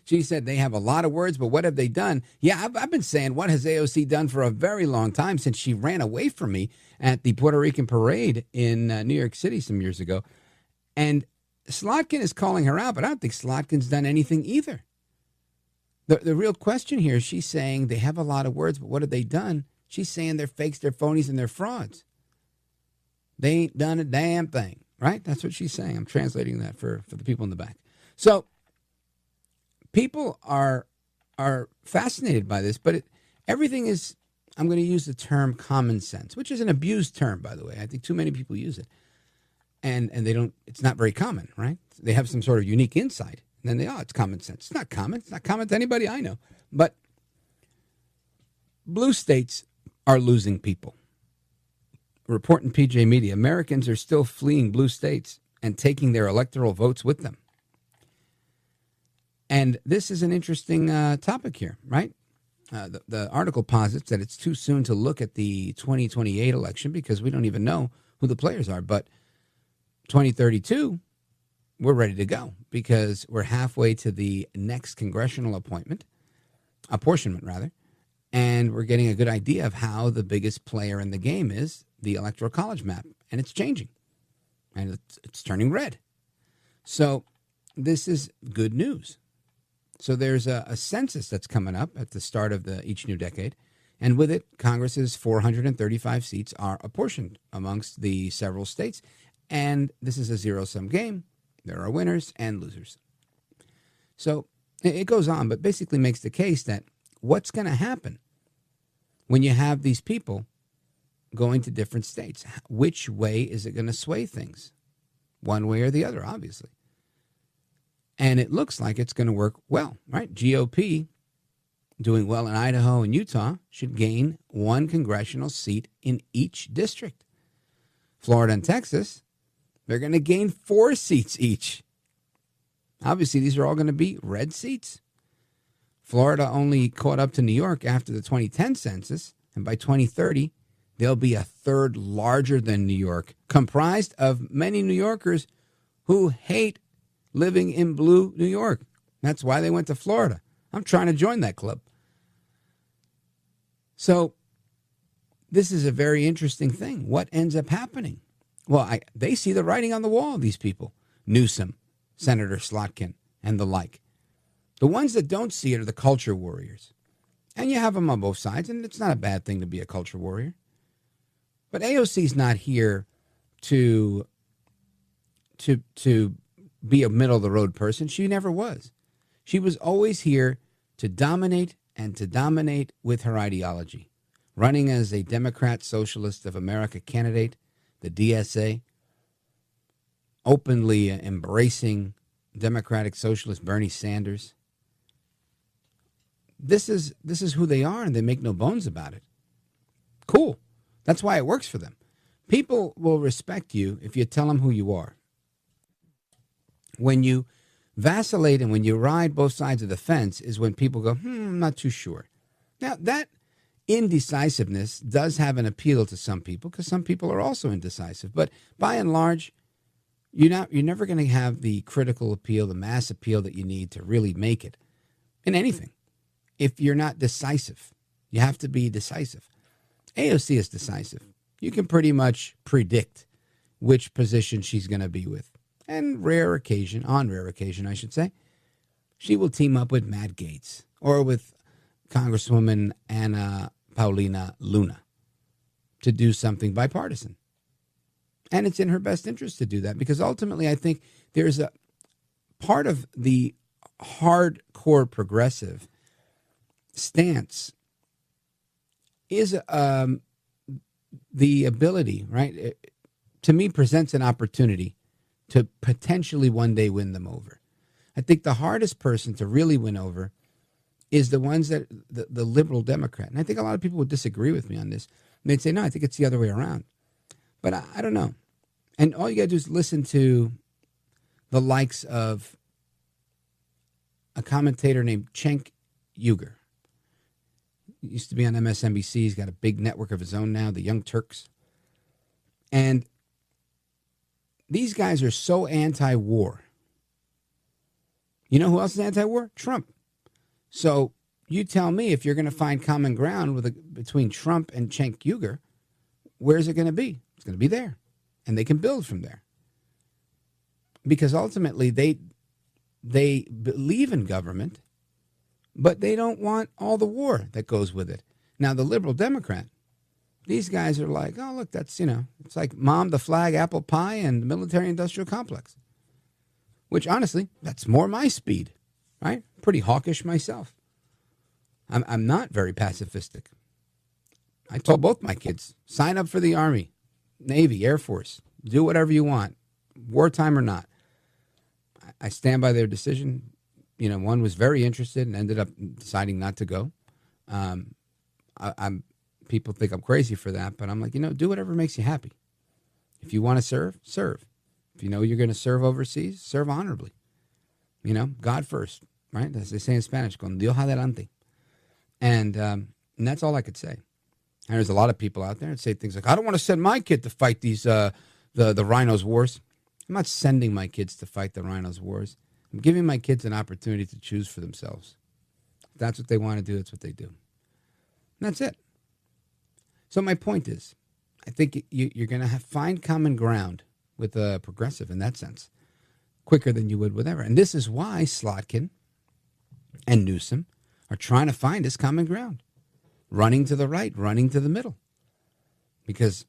She said they have a lot of words, but what have they done? Yeah, I've been saying, what has AOC done for a very long time since she ran away from me at the Puerto Rican parade in New York City some years ago. And Slotkin is calling her out, but I don't think Slotkin's done anything either. The real question here is she's saying they have a lot of words, but what have they done? She's saying they're fakes, they're phonies, and they're frauds. They ain't done a damn thing, right? That's what she's saying. I'm translating that for the people in the back. So people are fascinated by this, but everything is, I'm going to use the term common sense, which is an abused term, by the way. I think too many people use it. And they don't, it's not very common, right? They have some sort of unique insight. And then it's common sense. It's not common. It's not common to anybody I know. But blue states are losing people. Report in PJ Media, Americans are still fleeing blue states and taking their electoral votes with them. And this is an interesting topic here, right? The article posits that it's too soon to look at the 2028 election because we don't even know who the players are. But 2032, we're ready to go because we're halfway to the next congressional appointment, apportionment rather, and we're getting a good idea of how the biggest player in the game is, the Electoral College map, and it's changing, and it's turning red. So this is good news. So there's a census that's coming up at the start of each new decade, and with it, Congress's 435 seats are apportioned amongst the several states, and this is a zero-sum game. There are winners and losers. So it goes on, but basically makes the case that what's going to happen when you have these people going to different states? Which way is it going to sway things? One way or the other, obviously. And it looks like it's going to work well, right? GOP, doing well in Idaho and Utah, should gain one congressional seat in each district. Florida and Texas, they're going to gain 4 seats each. Obviously, these are all going to be red seats. Florida only caught up to New York after the 2010 census, and by 2030, they'll be a third larger than New York, comprised of many New Yorkers who hate living in blue New York. That's why they went to Florida. I'm trying to join that club. So this is a very interesting thing. What ends up happening? Well, they see the writing on the wall, these people. Newsom, Senator Slotkin, and the like. The ones that don't see it are the culture warriors. And you have them on both sides, and it's not a bad thing to be a culture warrior. But AOC's not here to be a middle-of-the-road person. She never was. She was always here to dominate and to dominate with her ideology. Running as a Democrat Socialist of America candidate, the DSA, openly embracing Democratic Socialist Bernie Sanders. This is who they are, and they make no bones about it. Cool. That's why it works for them. People will respect you if you tell them who you are. When you vacillate and when you ride both sides of the fence is when people go, I'm not too sure. Now, that indecisiveness does have an appeal to some people because some people are also indecisive. But by and large, you're never going to have the critical appeal, the mass appeal that you need to really make it in anything. If you're not decisive, you have to be decisive. AOC is decisive. You can pretty much predict which position she's going to be with. And on rare occasion, I should say, she will team up with Matt Gaetz or with Congresswoman Anna Paulina Luna to do something bipartisan. And it's in her best interest to do that because ultimately I think there's a part of the hardcore progressive stance is the ability, right, to me presents an opportunity to potentially one day win them over. I think the hardest person to really win over is the ones that the liberal Democrat. And I think a lot of people would disagree with me on this. They'd say, no, I think it's the other way around. But I don't know. And all you got to do is listen to the likes of a commentator named Cenk Uygur. He used to be on MSNBC. He's got a big network of his own now, the Young Turks. And these guys are so anti-war. You know who else is anti-war? Trump. So you tell me if you're going to find common ground between Trump and Cenk Uygur, where's it going to be? It's going to be there. And they can build from there. Because ultimately they believe in government, but they don't want all the war that goes with it. Now, the liberal Democrat, these guys are like, oh, look, that's, it's like mom, the flag, apple pie, and the military-industrial complex. Which, honestly, that's more my speed, right? Pretty hawkish myself. I'm not very pacifistic. I told both my kids, sign up for the Army, Navy, Air Force. Do whatever you want, wartime or not. I stand by their decision. One was very interested and ended up deciding not to go. People think I'm crazy for that, but I'm like, do whatever makes you happy. If you want to serve, serve. If you know you're going to serve overseas, serve honorably. God first, right? As they say in Spanish, con Dios adelante. And that's all I could say. And there's a lot of people out there that say things like, I don't want to send my kid to fight these the rhinos wars. I'm not sending my kids to fight the rhinos wars. I'm giving my kids an opportunity to choose for themselves. If that's what they want to do, that's what they do. And that's it. So my point is, I think you're going to find common ground with a progressive in that sense, quicker than you would with ever. And this is why Slotkin and Newsom are trying to find this common ground, running to the right, running to the middle, because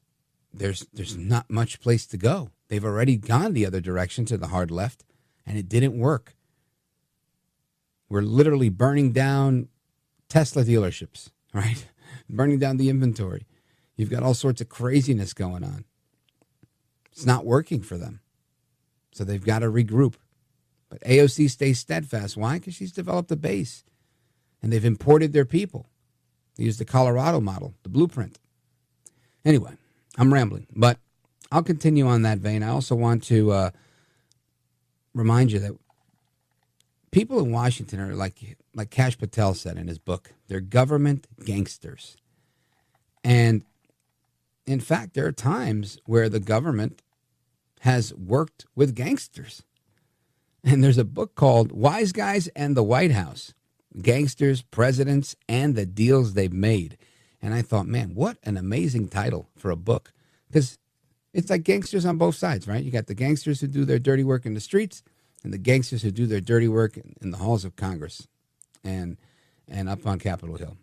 there's not much place to go. They've already gone the other direction to the hard left, and it didn't work. We're literally burning down Tesla dealerships, right? Burning down the inventory. You've got all sorts of craziness going on. It's not working for them. So they've got to regroup. But AOC stays steadfast. Why? Because she's developed a base. And they've imported their people. They use the Colorado model, the blueprint. Anyway, I'm rambling. But I'll continue on that vein. I also want to remind you that people in Washington are like Kash Patel said in his book, they're government gangsters. And in fact, there are times where the government has worked with gangsters. And there's a book called Wiseguys and the White House, Gangsters, Presidents, and the Deals They've Made. And I thought, man, what an amazing title for a book. Because it's like gangsters on both sides, right? You got the gangsters who do their dirty work in the streets and the gangsters who do their dirty work in the halls of Congress and up on Capitol Hill.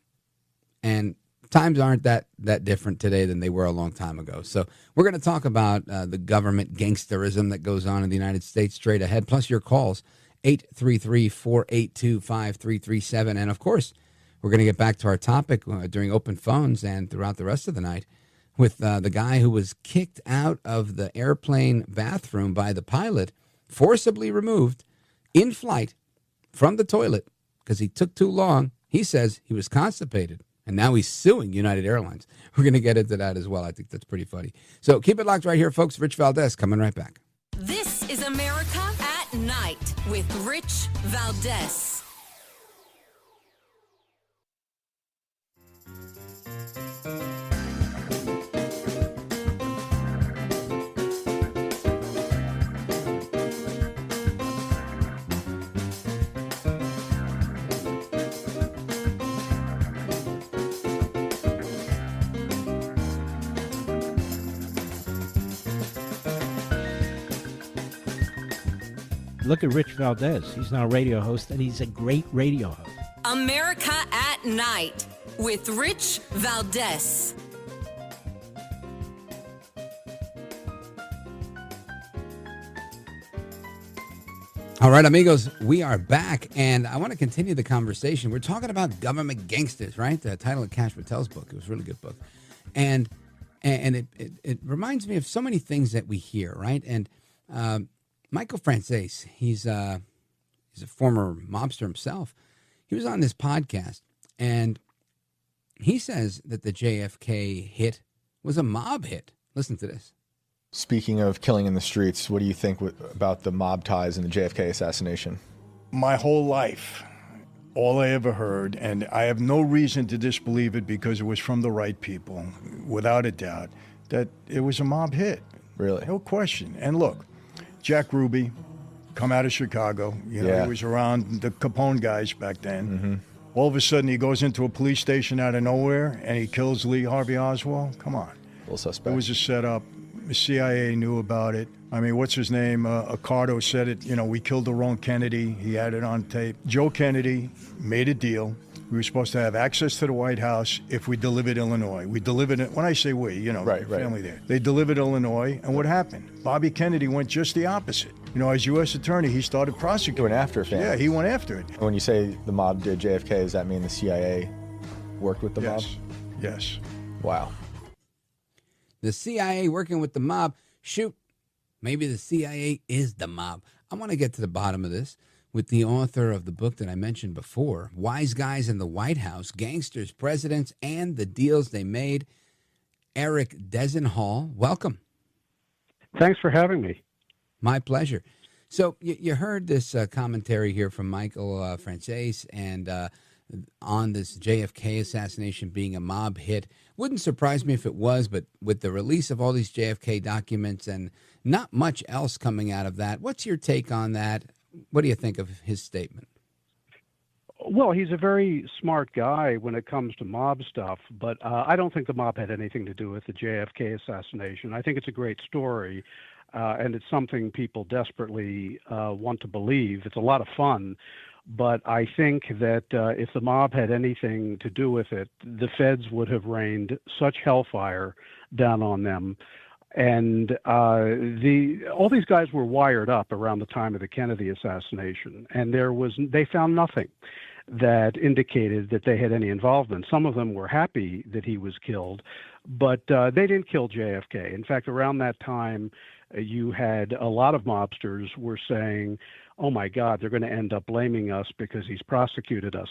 And times aren't that different today than they were a long time ago. So we're going to talk about the government gangsterism that goes on in the United States straight ahead, plus your calls, 833-482-5337. And, of course, we're going to get back to our topic during open phones and throughout the rest of the night with the guy who was kicked out of the airplane bathroom by the pilot, forcibly removed in flight from the toilet because he took too long. He says he was constipated, and now he's suing United Airlines. We're going to get into that as well. I think that's pretty funny. So keep it locked right here, folks. Rich Valdez coming right back. This is America at Night with Rich Valdez. Look at Rich Valdez. He's now a radio host, and he's a great radio host. America at Night with Rich Valdez. All right, amigos, we are back, and I want to continue the conversation. We're talking about government gangsters, right? The title of Cash Patel's book. It was a really good book. And it reminds me of so many things that we hear, right? And Michael Franzese, he's a former mobster himself. He was on this podcast, and he says that the JFK hit was a mob hit. Listen to this. Speaking of killing in the streets, what do you think about the mob ties in the JFK assassination? My whole life, all I ever heard, and I have no reason to disbelieve it because it was from the right people, without a doubt, that it was a mob hit. Really? No question. And look, Jack Ruby, come out of Chicago. You know, he was around the Capone guys back then. Mm-hmm. All of a sudden, he goes into a police station out of nowhere, and he kills Lee Harvey Oswald. Come on. A little suspect. It was a setup. The CIA knew about it. I mean, what's his name? Accardo said it. You know, we killed the wrong Kennedy. He had it on tape. Joe Kennedy made a deal. We were supposed to have access to the White House if we delivered Illinois. We delivered it. When I say we, you know, the family there. They delivered Illinois, and what happened? Bobby Kennedy went just the opposite. You know, as U.S. attorney, he started prosecuting. He went after families. Yeah, he went after it. When you say the mob did JFK, does that mean the CIA worked with the mob? Yes. Wow. The CIA working with the mob. Shoot, maybe the CIA is the mob. I want to get to the bottom of this with the author of the book that I mentioned before, Wiseguys in the White House, Gangsters, Presidents, and the Deals They Made, Eric Dezenhall. Welcome. Thanks for having me. My pleasure. So you heard this commentary here from Michael Franzese and on this JFK assassination being a mob hit. Wouldn't surprise me if it was, but with the release of all these JFK documents and not much else coming out of that, what's your take on that? What do you think of his statement? Well, he's a very smart guy when it comes to mob stuff, but I don't think the mob had anything to do with the JFK assassination. I think it's a great story, and it's something people desperately want to believe. It's a lot of fun. But I think that if the mob had anything to do with it, the feds would have rained such hellfire down on them. And all these guys were wired up around the time of the Kennedy assassination, and they found nothing that indicated that they had any involvement. Some of them were happy that he was killed, but they didn't kill JFK. In fact, around that time, you had a lot of mobsters were saying, oh my God, they're going to end up blaming us because he's prosecuted us.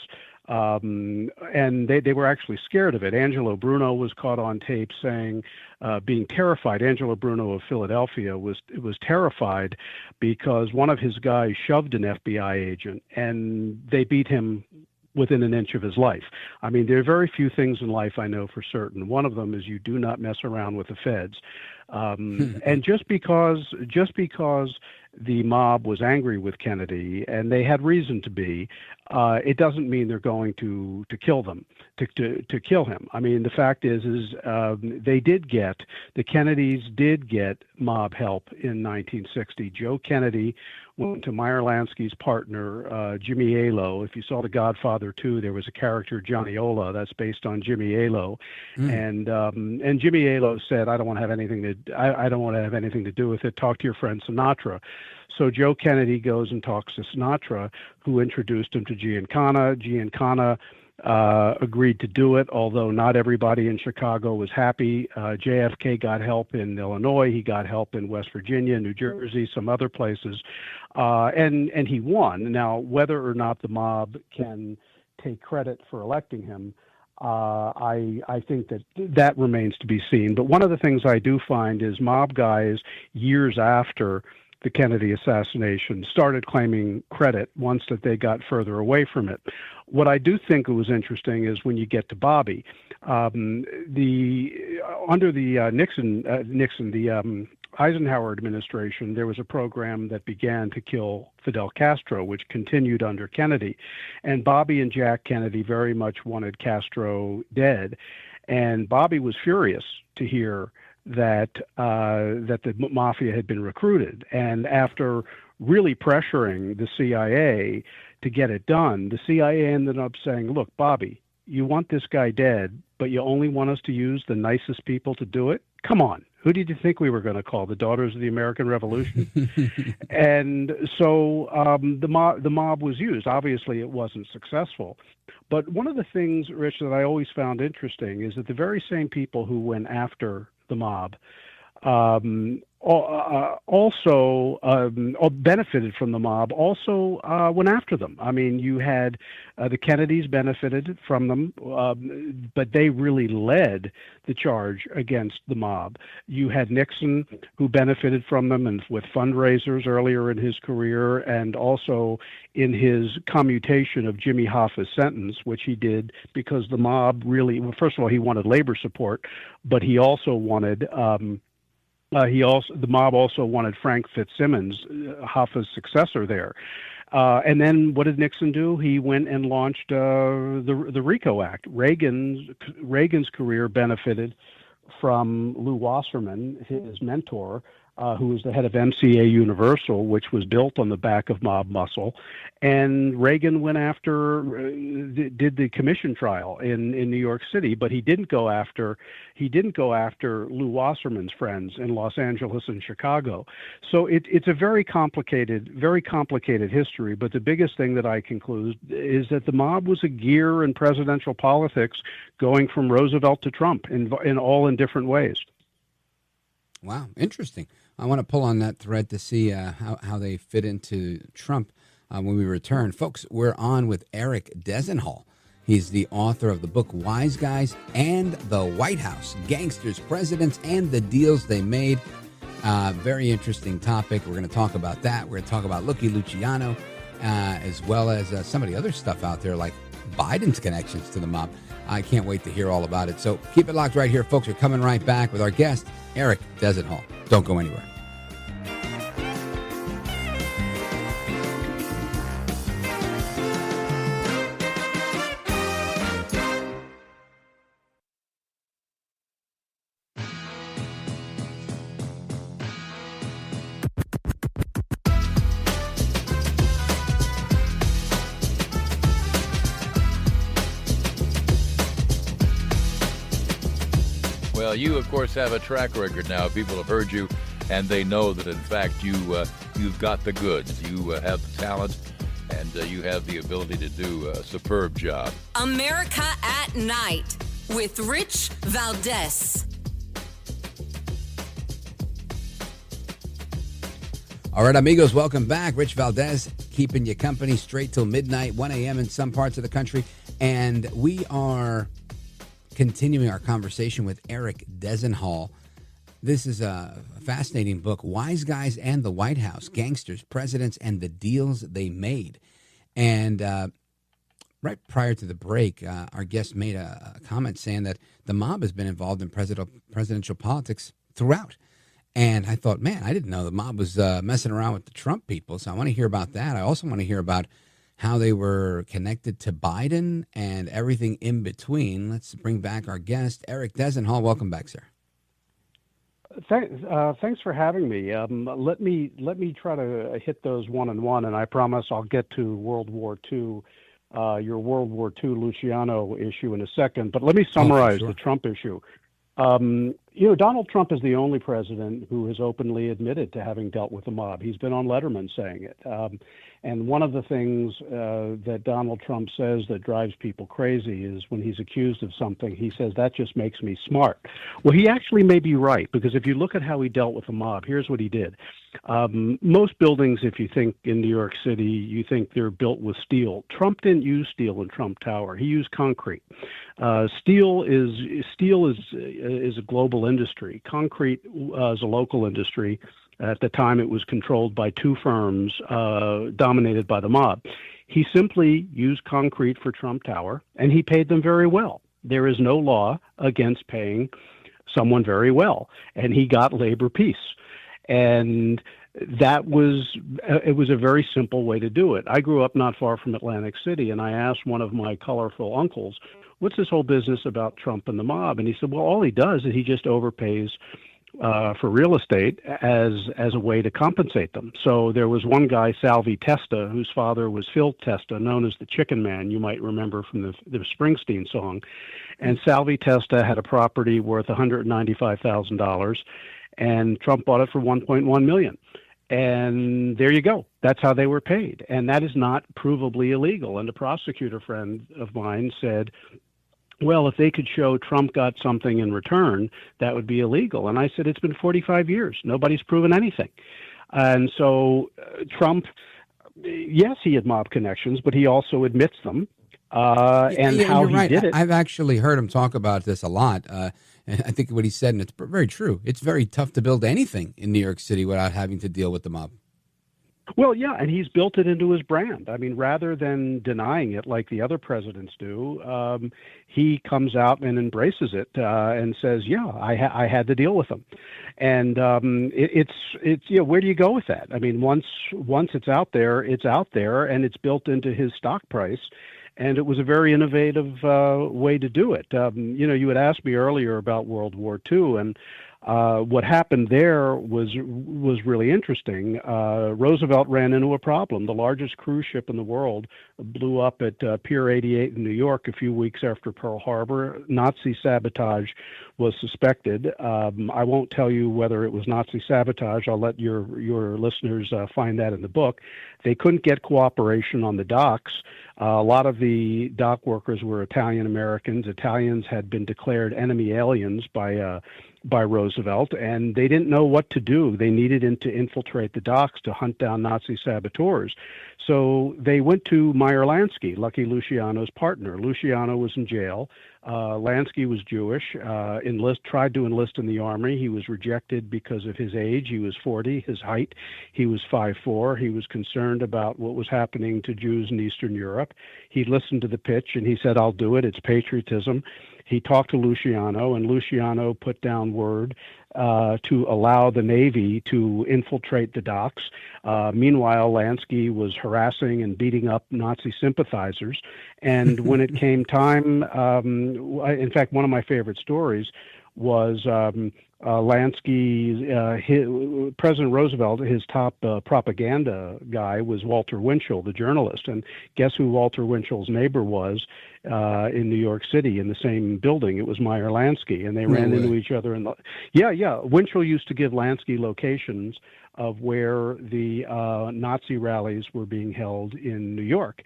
And they were actually scared of it. Angelo Bruno was caught on tape saying, being terrified. Angelo Bruno of Philadelphia was terrified because one of his guys shoved an FBI agent and they beat him within an inch of his life. I mean, there are very few things in life I know for certain. One of them is you do not mess around with the feds. And just because the mob was angry with Kennedy, and they had reason to be. It doesn't mean they're going to kill them, to kill him. I mean, the fact is the Kennedys did get mob help in 1960. Joe Kennedy went to Meyer Lansky's partner, Jimmy Alo. If you saw The Godfather 2, there was a character, Johnny Ola, that's based on Jimmy Alo. And Jimmy Alo said, I don't want to have anything to do with it. Talk to your friend Sinatra. So Joe Kennedy goes and talks to Sinatra, who introduced him to Giancana. Giancana agreed to do it, although not everybody in Chicago was happy. JFK got help in Illinois. He got help in West Virginia, New Jersey, some other places, and he won. Now, whether or not the mob can take credit for electing him, I think that remains to be seen. But one of the things I do find is mob guys, years after the Kennedy assassination, started claiming credit once that they got further away from it. What I do think was interesting is when you get to Bobby, under the Eisenhower administration, there was a program that began to kill Fidel Castro, which continued under Kennedy, and Bobby and Jack Kennedy very much wanted Castro dead, and Bobby was furious to hear that the mafia had been recruited. And after really pressuring the CIA to get it done, the CIA ended up saying, look, Bobby, you want this guy dead, but you only want us to use the nicest people to do it? Come on. Who did you think we were going to call? The Daughters of the American Revolution? And so the mob was used. Obviously, it wasn't successul. But one of the things, Rich, that I always found interesting is that the very same people who went after the mob also benefited from the mob, also went after them. I mean, you had the Kennedys benefited from them, but they really led the charge against the mob. You had Nixon, who benefited from them and with fundraisers earlier in his career, and also in his commutation of Jimmy Hoffa's sentence, which he did because the mob really, well, first of all, he wanted labor support, but he also wanted the mob also wanted Frank Fitzsimmons, Hoffa's successor there. And then what did Nixon do? He went and launched the RICO Act. Reagan's career benefited from Lew Wasserman, his mentor, who was the head of MCA Universal, which was built on the back of mob muscle. And Reagan went after, did the commission trial in New York City, but he didn't go after Lew Wasserman's friends in Los Angeles and Chicago. So it's a very complicated history. But the biggest thing that I conclude is that the mob was a gear in presidential politics, going from Roosevelt to Trump in all different ways. Wow, interesting. I want to pull on that thread to see how they fit into Trump when we return. Folks, we're on with Eric Dezenhall. He's the author of the book Wiseguys and the White House, Gangsters, Presidents, and the Deals They Made. Very interesting topic. We're going to talk about that. We're going to talk about Luciano, as well as some of the other stuff out there, like Biden's connections to the mob. I can't wait to hear all about it. So keep it locked right here, folks. We're coming right back with our guest, Eric Dezenhall. Don't go anywhere. Well, you, of course, have a track record now. People have heard you, and they know that, in fact, you've got the goods. You have the talent, and you have the ability to do a superb job. America at Night with Rich Valdez. All right, amigos, welcome back. Rich Valdez keeping you company straight till midnight, 1 a.m. in some parts of the country. And we are continuing our conversation with Eric Dezenhall. This is a fascinating book, Wiseguys and the White House, Gangsters, Presidents, and the Deals They Made. And right prior to the break, our guest made a comment saying that the mob has been involved in presidential politics throughout. And I thought, man, I didn't know the mob was messing around with the Trump people. So I want to hear about that. I also want to hear about how they were connected to Biden and everything in between. Let's bring back our guest, Eric Dezenhall. Welcome back, sir. Thanks for having me. Let me try to hit those one on one, and I promise I'll get to World War II, your World War II Luciano issue in a second. But let me summarize the Trump issue. Donald Trump is the only president who has openly admitted to having dealt with the mob. He's been on Letterman saying it. And one of the things that Donald Trump says that drives people crazy is when he's accused of something, he says, that just makes me smart. Well, he actually may be right, because if you look at how he dealt with the mob, here's what he did. Most buildings, if you think in New York City, you think they're built with steel. Trump didn't use steel in Trump Tower. He used concrete. Steel is a global industry. Concrete is a local industry. At the time, it was controlled by two firms dominated by the mob. He simply used concrete for Trump Tower, and he paid them very well. There is no law against paying someone very well, and he got labor peace. And it was a very simple way to do it. I grew up not far from Atlantic City, and I asked one of my colorful uncles, what's this whole business about Trump and the mob? And he said, well, all he does is he just overpays for real estate as a way to compensate them. So there was one guy, Salvi Testa, whose father was Phil Testa, known as the Chicken Man, you might remember from the Springsteen song. And Salvi Testa had a property worth $195,000, and Trump bought it for $1.1 million. And there you go. That's how they were paid. And that is not provably illegal. And a prosecutor friend of mine said, well, if they could show Trump got something in return, that would be illegal. And I said, it's been 45 years. Nobody's proven anything. And so Trump, yes, he had mob connections, but he also admits them. How he did it. I've actually heard him talk about this a lot. And I think what he said, and it's very true, it's very tough to build anything in New York City without having to deal with the mob. Well, yeah, and he's built it into his brand. I mean, rather than denying it like the other presidents do, he comes out and embraces it and says, yeah, I had to deal with them. And it's where do you go with that? I mean, once it's out there, and it's built into his stock price. And it was a very innovative way to do it. You had asked me earlier about World War II, and what happened there was really interesting. Roosevelt ran into a problem. The largest cruise ship in the world blew up at Pier 88 in New York a few weeks after Pearl Harbor. Nazi sabotage was suspected. I won't tell you whether it was Nazi sabotage. I'll let your listeners find that in the book. They couldn't get cooperation on the docks. A lot of the dock workers were Italian Americans. Italians had been declared enemy aliens by Roosevelt, and they didn't know what to do. They needed him to infiltrate the docks to hunt down Nazi saboteurs. So they went to Meyer Lansky, Lucky Luciano's partner. Luciano was in jail. Lansky was Jewish, tried to enlist in the army. He was rejected because of his age. He was 40, his height. He was 5'4". He was concerned about what was happening to Jews in Eastern Europe. He listened to the pitch and he said, I'll do it. It's patriotism. He talked to Luciano, and Luciano put down word to allow the Navy to infiltrate the docks. Meanwhile, Lansky was harassing and beating up Nazi sympathizers. And when it came time, in fact, one of my favorite stories was Lansky, President Roosevelt, his top propaganda guy was Walter Winchell, the journalist. And guess who Walter Winchell's neighbor was in New York City in the same building? It was Meyer Lansky, and they ran into each other. Winchell used to give Lansky locations of where the Nazi rallies were being held in New York.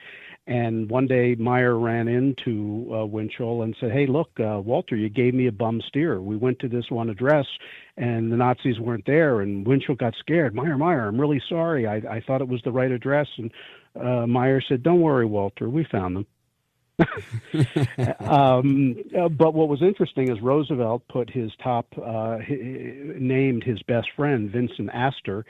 And one day Meyer ran into Winchell and said, hey, look, Walter, you gave me a bum steer. We went to this one address and the Nazis weren't there. And Winchell got scared. Meyer, I'm really sorry. I thought it was the right address. And Meyer said, don't worry, Walter, we found them. But what was interesting is Roosevelt put his named his best friend, Vincent Astor,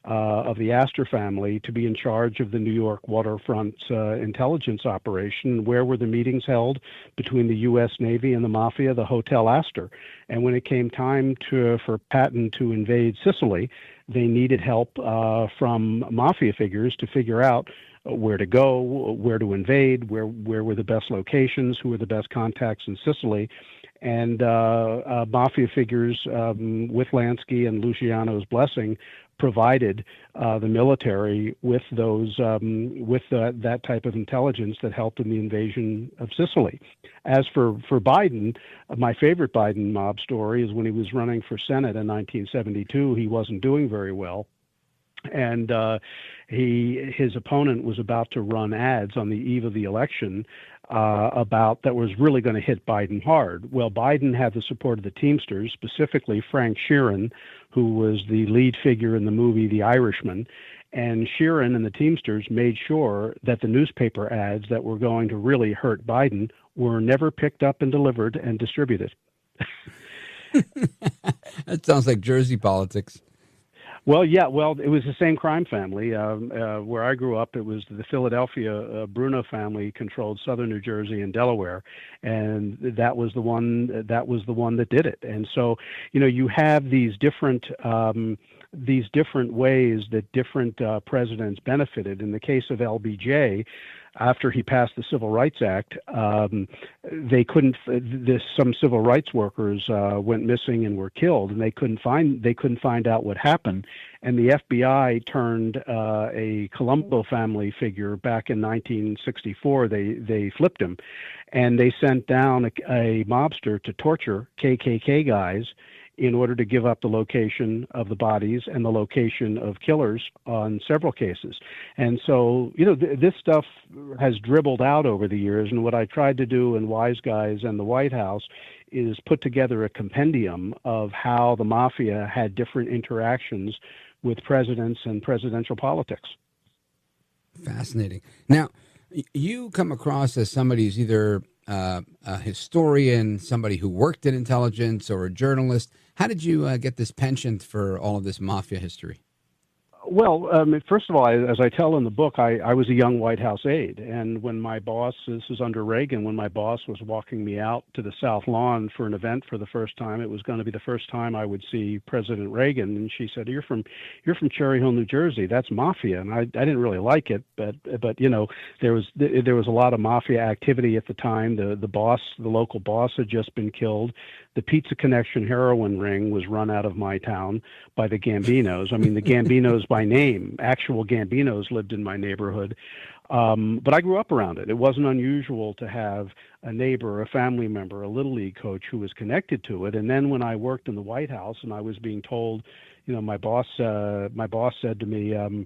of the Astor family to be in charge of the New York waterfront intelligence operation. Where were the meetings held between the U.S. Navy and the mafia? The Hotel Astor. And when it came time for Patton to invade Sicily, they needed help from mafia figures to figure out where to go, where to invade, where were the best locations, who were the best contacts in Sicily. And mafia figures with Lansky and Luciano's blessing provided the military with that type of intelligence that helped in the invasion of Sicily. As for Biden, my favorite Biden mob story is when he was running for Senate in 1972. He wasn't doing very well. And his opponent was about to run ads on the eve of the election that was really going to hit Biden hard. Well, Biden had the support of the Teamsters, specifically Frank Sheeran, who was the lead figure in the movie The Irishman. And Sheeran and the Teamsters made sure that the newspaper ads that were going to really hurt Biden were never picked up and delivered and distributed. That sounds like Jersey politics. Well, yeah. Well, it was the same crime family. Where I grew up, it was the Philadelphia Bruno family controlled southern New Jersey and Delaware, and that was the one that did it. And so, you have these different ways that different presidents benefited. In the case of LBJ, after he passed the Civil Rights Act, some civil rights workers went missing and were killed, and they couldn't find out what happened. And the FBI turned a Colombo family figure back in 1964. They flipped him, and they sent down a mobster to torture KKK guys in order to give up the location of the bodies and the location of killers on several cases. And so, this stuff has dribbled out over the years. And what I tried to do in Wiseguys and the White House is put together a compendium of how the mafia had different interactions with presidents and presidential politics. Fascinating. Now, you come across as somebody who's either a historian, somebody who worked in intelligence, or a journalist. How did you get this penchant for all of this mafia history? Well, first of all, as I tell in the book, I was a young White House aide. And when my boss, this was under Reagan, when my boss was walking me out to the South Lawn for an event for the first time, it was going to be the first time I would see President Reagan. And she said, you're from Cherry Hill, New Jersey. That's mafia. And I didn't really like it, but there was a lot of mafia activity at the time. The local boss had just been killed. The Pizza Connection heroin ring was run out of my town by the Gambinos. I mean, the Gambinos by name, actual Gambinos lived in my neighborhood. But I grew up around it. It wasn't unusual to have a neighbor, a family member, a Little League coach who was connected to it. And then when I worked in the White House and I was being told, my boss said to me, the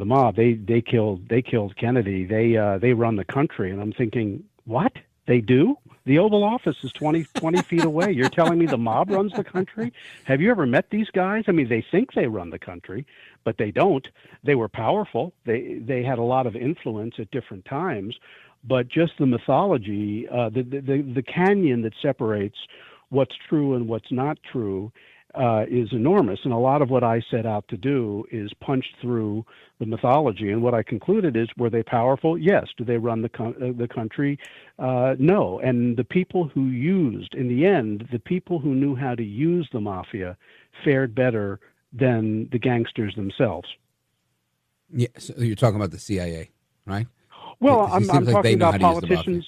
mob, they killed Kennedy. They run the country. And I'm thinking, what? They do? The Oval Office is 20 feet away. You're telling me the mob runs the country? Have you ever met these guys? I mean, they think they run the country, but they don't. They were powerful. They had a lot of influence at different times, but just the mythology, the canyon that separates what's true and what's not true is enormous. And a lot of what I set out to do is punch through the mythology. And what I concluded is, were they powerful? Yes. Do they run the country? No. And the people who in the end, the people who knew how to use the mafia fared better than the gangsters themselves. Yeah. So you're talking about the CIA, right? Well, I'm talking about politicians.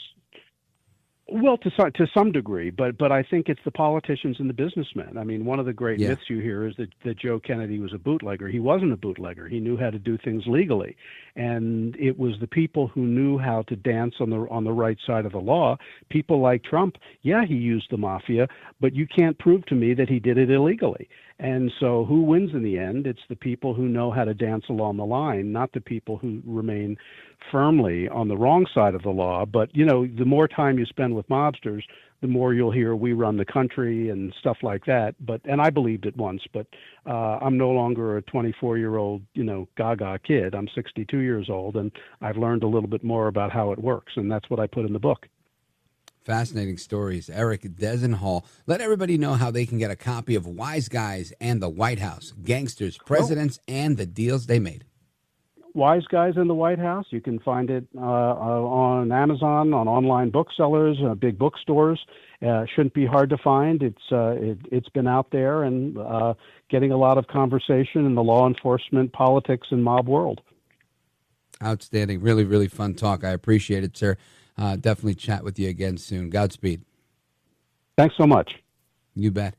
Well, to some degree, but I think it's the politicians and the businessmen. I mean, one of the great myths you hear is that Joe Kennedy was a bootlegger. He wasn't a bootlegger. He knew how to do things legally, and it was the people who knew how to dance on the right side of the law. People like Trump, yeah, he used the mafia, but you can't prove to me that he did it illegally. And so who wins in the end? It's the people who know how to dance along the line, not the people who remain firmly on the wrong side of the law. But, the more time you spend with mobsters, the more you'll hear we run the country and stuff like that. And I believed it once, but I'm no longer a 24-year-old, gaga kid. I'm 62 years old, and I've learned a little bit more about how it works, and that's what I put in the book. Fascinating stories. Eric Dezenhall. Let everybody know how they can get a copy of Wiseguys and the White House, Gangsters, Presidents, and the Deals They Made. Wiseguys in the White House. You can find it on Amazon, on online booksellers, big bookstores. Shouldn't be hard to find. It's been out there and getting a lot of conversation in the law enforcement, politics, and mob world. Outstanding. Really, really fun talk. I appreciate it, sir. Definitely chat with you again soon. Godspeed. Thanks so much. You bet.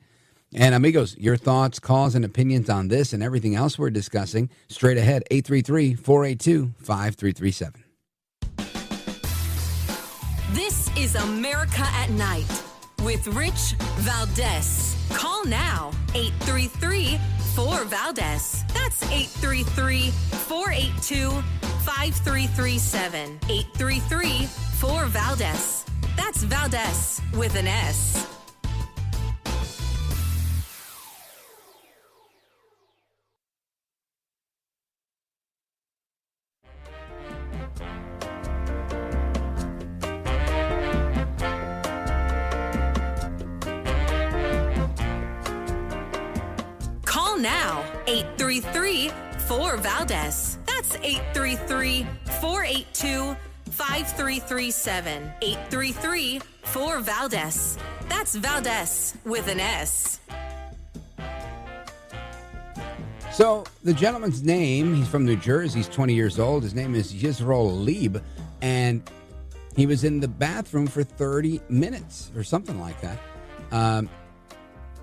And amigos, your thoughts, calls, and opinions on this and everything else we're discussing, straight ahead, 833-482-5337. This is America at Night with Rich Valdez. Call now, 833-4-VALDEZ. That's 833-482-5337. 833-4-VALDEZ. That's Valdez with an S. Call now, 833-4-VALDEZ. That's 833-482-5337. 833-4-VALDEZ. That's Valdez with an S. So the gentleman's name, he's from New Jersey, he's 20 years old. His name is Yisrael Lieb, and he was in the bathroom for 30 minutes or something like that.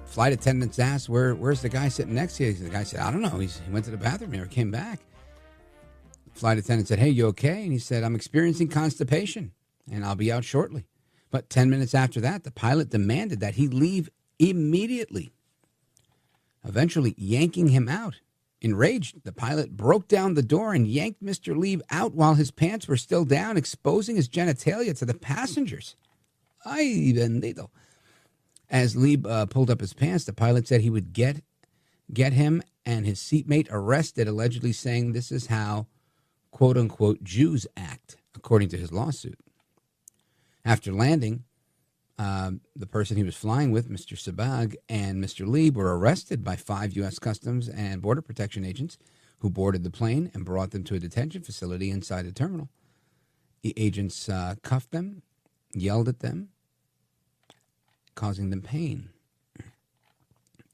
Flight attendants asked, where's the guy sitting next to you? The guy said, I don't know. He went to the bathroom, never came back. Flight attendant said, hey, you okay? And he said, I'm experiencing constipation, and I'll be out shortly. But 10 minutes after that, the pilot demanded that he leave immediately, eventually yanking him out. Enraged, the pilot broke down the door and yanked Mr. Lieb out while his pants were still down, exposing his genitalia to the passengers. Ay, bendito. As Lieb pulled up his pants, the pilot said he would get him and his seatmate arrested, allegedly saying this is how, quote-unquote, Jews act, according to his lawsuit. After landing, the person he was flying with, Mr. Sabag, and Mr. Lieb were arrested by 5 U.S. Customs and Border Protection agents who boarded the plane and brought them to a detention facility inside the terminal. The agents cuffed them, yelled at them, causing them pain.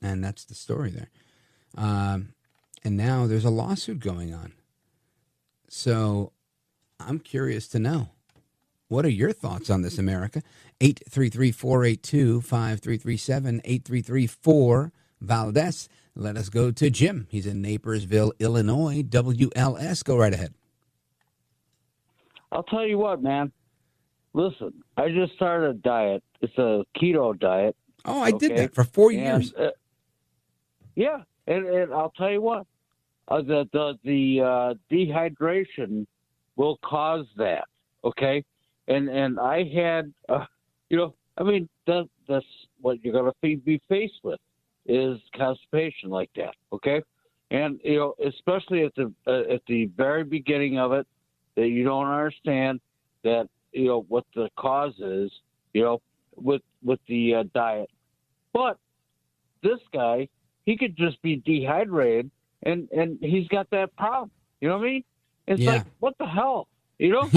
And that's the story there. And now there's a lawsuit going on. So I'm curious to know, what are your thoughts on this, America? 833-482-5337, 833-4-VALDEZ. Let us go to Jim. He's in Naperville, Illinois, WLS. Go right ahead. I'll tell you what, man. Listen, I just started a diet. It's a keto diet. Oh, I did that for 4 years. Yeah, and I'll tell you what, the dehydration will cause that. Okay, and I had, that's what you're gonna be faced with is constipation like that. Okay, and especially at the very beginning of it, that you don't understand that what the cause is, with the diet. But this guy, he could just be dehydrated, and he's got that problem. You know what I mean? It's like, what the hell? Yeah.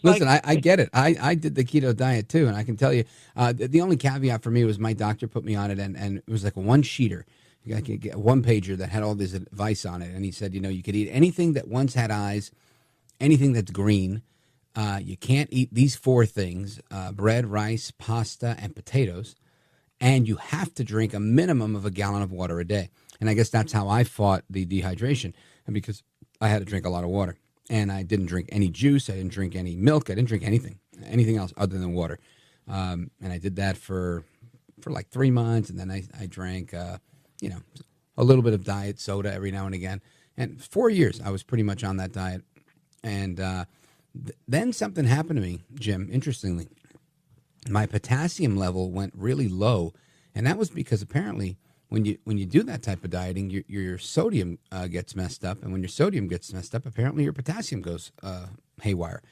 Listen, I get it. I did the keto diet too, and I can tell you, the only caveat for me was my doctor put me on it, and it was like a one-sheeter. You could get a one-pager that had all this advice on it, and he said, you could eat anything that once had eyes, anything that's green. You can't eat these 4 things, bread, rice, pasta, and potatoes, and you have to drink a minimum of a gallon of water a day. And I guess that's how I fought the dehydration, and because I had to drink a lot of water. And I didn't drink any juice, I didn't drink any milk, I didn't drink anything else other than water. And I did that for like 3 months, and then I drank, a little bit of diet soda every now and again. And 4 years, I was pretty much on that diet. And then something happened to me, Jim, interestingly. My potassium level went really low, and that was because apparently when you do that type of dieting, your sodium gets messed up, and when your sodium gets messed up, apparently your potassium goes haywire.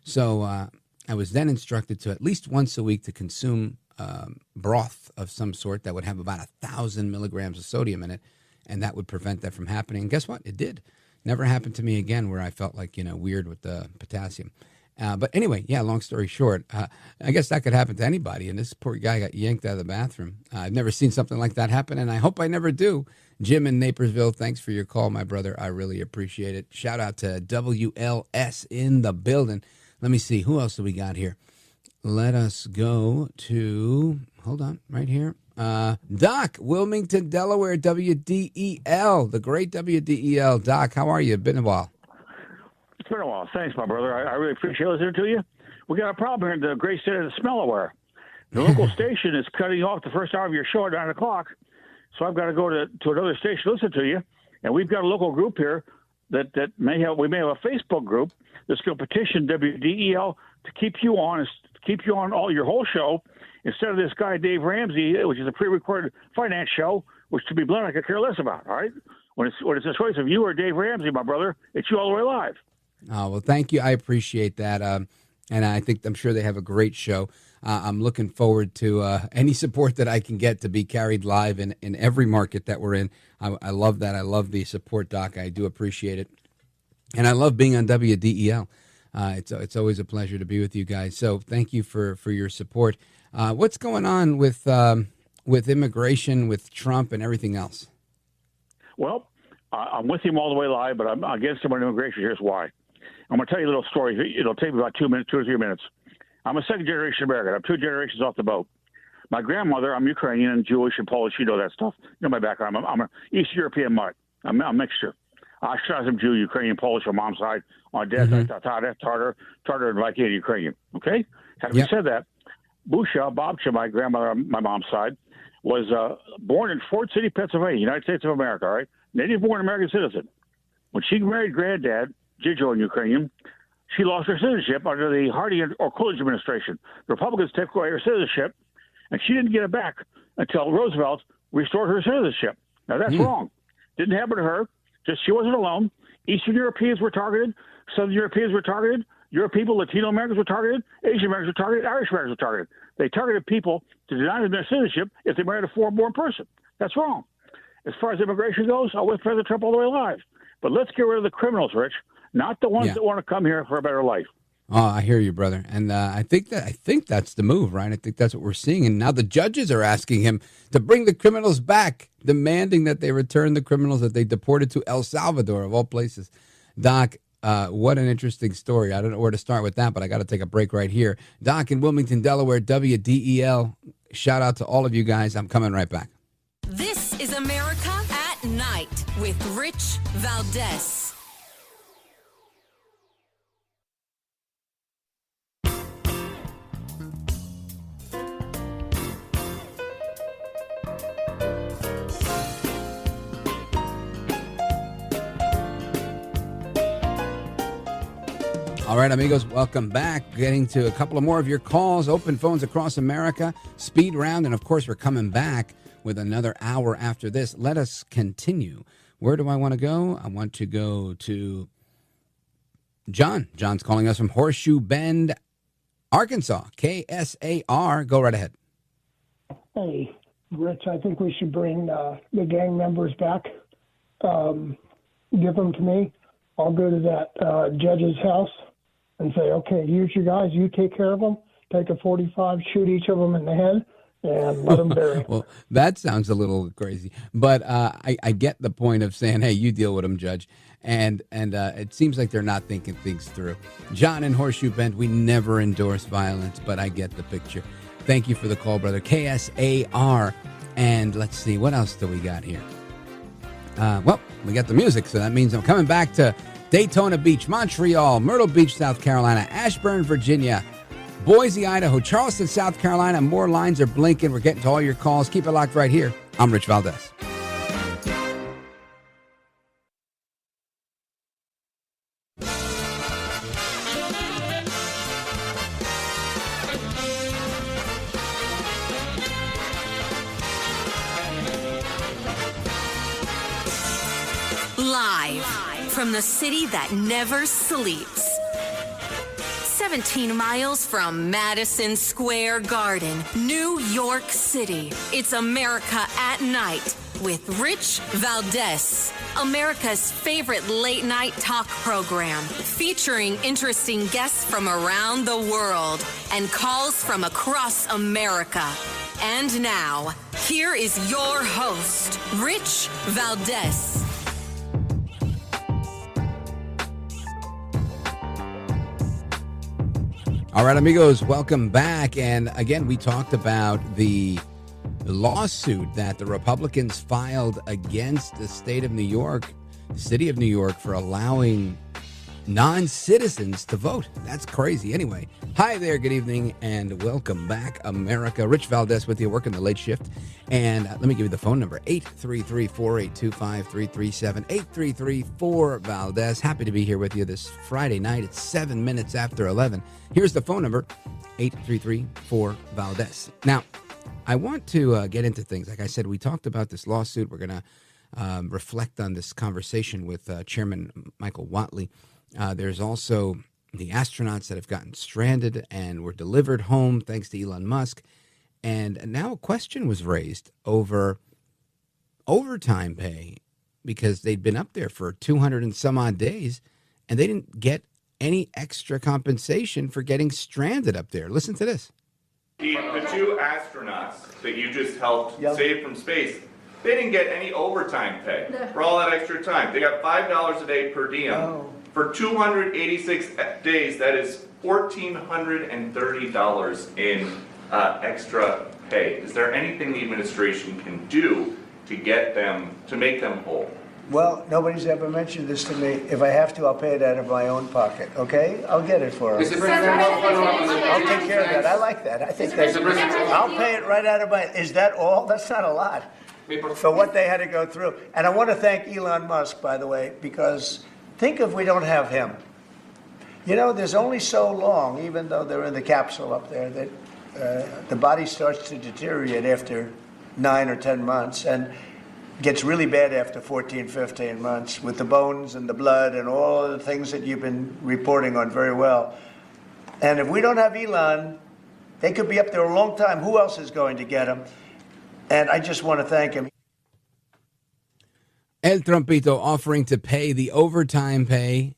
So I was then instructed to at least once a week to consume broth of some sort that would have about 1,000 milligrams of sodium in it, and that would prevent that from happening. And guess what? It did. Never happened to me again where I felt like, weird with the potassium. But anyway, yeah, long story short, I guess that could happen to anybody. And this poor guy got yanked out of the bathroom. I've never seen something like that happen, and I hope I never do. Jim in Naperville, thanks for your call, my brother. I really appreciate it. Shout out to WLS in the building. Let me see. Who else do we got here? Let us go to, hold on, right here. Doc, Wilmington, Delaware, WDEL, the great WDEL. Doc, how are you? Been a while. It's been a while. Thanks, my brother. I really appreciate listening to you. We got a problem here in the great state of the Smellaware. The local station is cutting off the first hour of your show at 9 o'clock, so I've got to go to another station to listen to you. And we've got a local group here that may have a Facebook group that's going to petition WDEL to keep you on all your whole show instead of this guy Dave Ramsey, which is a pre-recorded finance show, which, to be blunt, I could care less about. All right, when it's a choice of you or Dave Ramsey, my brother, it's you all the way live. Oh, well, thank you. I appreciate that. And I'm sure they have a great show. I'm looking forward to any support that I can get to be carried live in every market that we're in. I love that. I love the support, Doc. I do appreciate it. And I love being on WDEL. It's always a pleasure to be with you guys. So thank you for your support. What's going on with immigration, with Trump and everything else? Well, I'm with him all the way live, but I'm against him on immigration. Here's why. I'm going to tell you a little story. It'll take me about 2 or 3 minutes. I'm a second-generation American. I'm 2 generations off the boat. My grandmother, I'm Ukrainian and Jewish and Polish. You know that stuff. You know my background. I'm an East European mutt. I'm a mixture. Ashkenazim, Jew, Ukrainian, Polish on mom's side. On dad's side, Tatar, and Viking, and Ukrainian. Okay? Having said that, Busha, Babcha, my grandmother on my mom's side, was born in Fort City, Pennsylvania, United States of America, all right? Native-born American citizen. When she married granddad, Jijo in Ukrainian, she lost her citizenship under the Harding or Coolidge administration. The Republicans took away her citizenship, and she didn't get it back until Roosevelt restored her citizenship. Now, that's wrong. Didn't happen to her. Just she wasn't alone. Eastern Europeans were targeted. Southern Europeans were targeted. Europe people, Latino Americans were targeted. Asian Americans were targeted. Irish Americans were targeted. They targeted people to deny them their citizenship if they married a foreign-born person. That's wrong. As far as immigration goes, I'm with President Trump all the way alive. But let's get rid of the criminals, Rich, not the ones that want to come here for a better life. Oh, I hear you, brother. And I think that's the move, right? I think that's what we're seeing. And now the judges are asking him to bring the criminals back, demanding that they return the criminals that they deported to El Salvador, of all places. Doc, what an interesting story. I don't know where to start with that, but I got to take a break right here. Doc in Wilmington, Delaware, WDEL. Shout out to all of you guys. I'm coming right back. This is America at Night with Rich Valdez. All right, amigos, welcome back. Getting to a couple of more of your calls, open phones across America, speed round, and of course, we're coming back with another hour after this. Let us continue. Where do I want to go? I want to go to John. John's calling us from Horseshoe Bend, Arkansas. KSAR. Go right ahead. Hey, Rich, I think we should bring the gang members back. Give them to me. I'll go to that judge's house and say, okay, here's your guys. You take care of them. Take a 45, shoot each of them in the head, and let them bury them. Well, that sounds a little crazy. But I get the point of saying, hey, you deal with them, Judge. And it seems like they're not thinking things through. John in Horseshoe Bend, we never endorse violence, but I get the picture. Thank you for the call, brother. KSAR. And let's see, what else do we got here? Well, we got the music, so that means I'm coming back to Daytona Beach, Montreal, Myrtle Beach, South Carolina, Ashburn, Virginia, Boise, Idaho, Charleston, South Carolina. More lines are blinking. We're getting to all your calls. Keep it locked right here. I'm Rich Valdez. Live from the city that never sleeps. 17 miles from Madison Square Garden, New York City. It's America at Night with Rich Valdez, America's favorite late-night talk program, featuring interesting guests from around the world and calls from across America. And now, here is your host, Rich Valdez. All right, amigos, welcome back. And again, we talked about the lawsuit that the Republicans filed against the state of New York, the city of New York, for allowing non-citizens to vote. That's crazy. Anyway, hi there, good evening, and welcome back, America. Rich Valdez with you, working the late shift. And let me give you the phone number, 833-482-5337, 833-4-VALDEZ. Happy to be here with you this Friday night. It's 7 minutes after 11. Here's the phone number, 833-4-VALDEZ. Now, I want to get into things. Like I said, we talked about this lawsuit. We're going to reflect on this conversation with Chairman Michael Whatley. There's also the astronauts that have gotten stranded and were delivered home thanks to Elon Musk. And now a question was raised over overtime pay because they'd been up there for 200 and some odd days, and they didn't get any extra compensation for getting stranded up there. Listen to this. The two astronauts that you just helped save from space, they didn't get any overtime pay for all that extra time. They got $5 a day per diem. For 286 days, that is $1,430 in extra pay. Is there anything the administration can do to get them, to make them whole? Well, nobody's ever mentioned this to me. If I have to, I'll pay it out of my own pocket, okay? I'll get it for them. I'll take care of that. I like that. I think that's... I'll pay it right out of my... Is that all? That's not a lot for what they had to go through. And I want to thank Elon Musk, by the way, because think if we don't have him. You know, there's only so long, even though they're in the capsule up there, that the body starts to deteriorate after 9 or 10 months. And gets really bad after 14, 15 months with the bones and the blood and all the things that you've been reporting on very well. And if we don't have Elon, they could be up there a long time. Who else is going to get them? And I just want to thank him. El Trompito offering to pay the overtime pay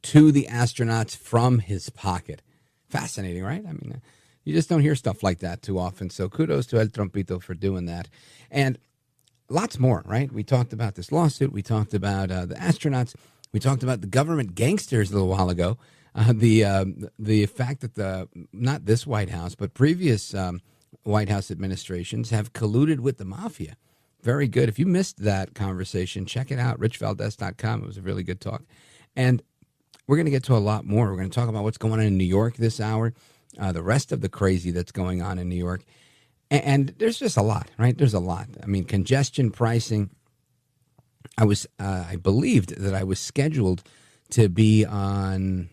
to the astronauts from his pocket. Fascinating, right? I mean, you just don't hear stuff like that too often. So kudos to El Trompito for doing that. And lots more, right? We talked about this lawsuit. We talked about the astronauts. We talked about the government gangsters a little while ago. The fact that not this White House, but previous White House administrations have colluded with the mafia. Very good. If you missed that conversation, check it out, richvaldez.com. It was a really good talk. And we're going to get to a lot more. We're going to talk about what's going on in New York this hour, the rest of the crazy that's going on in New York. And there's just a lot, right? There's a lot. I mean, congestion pricing. I believed that I was scheduled to be on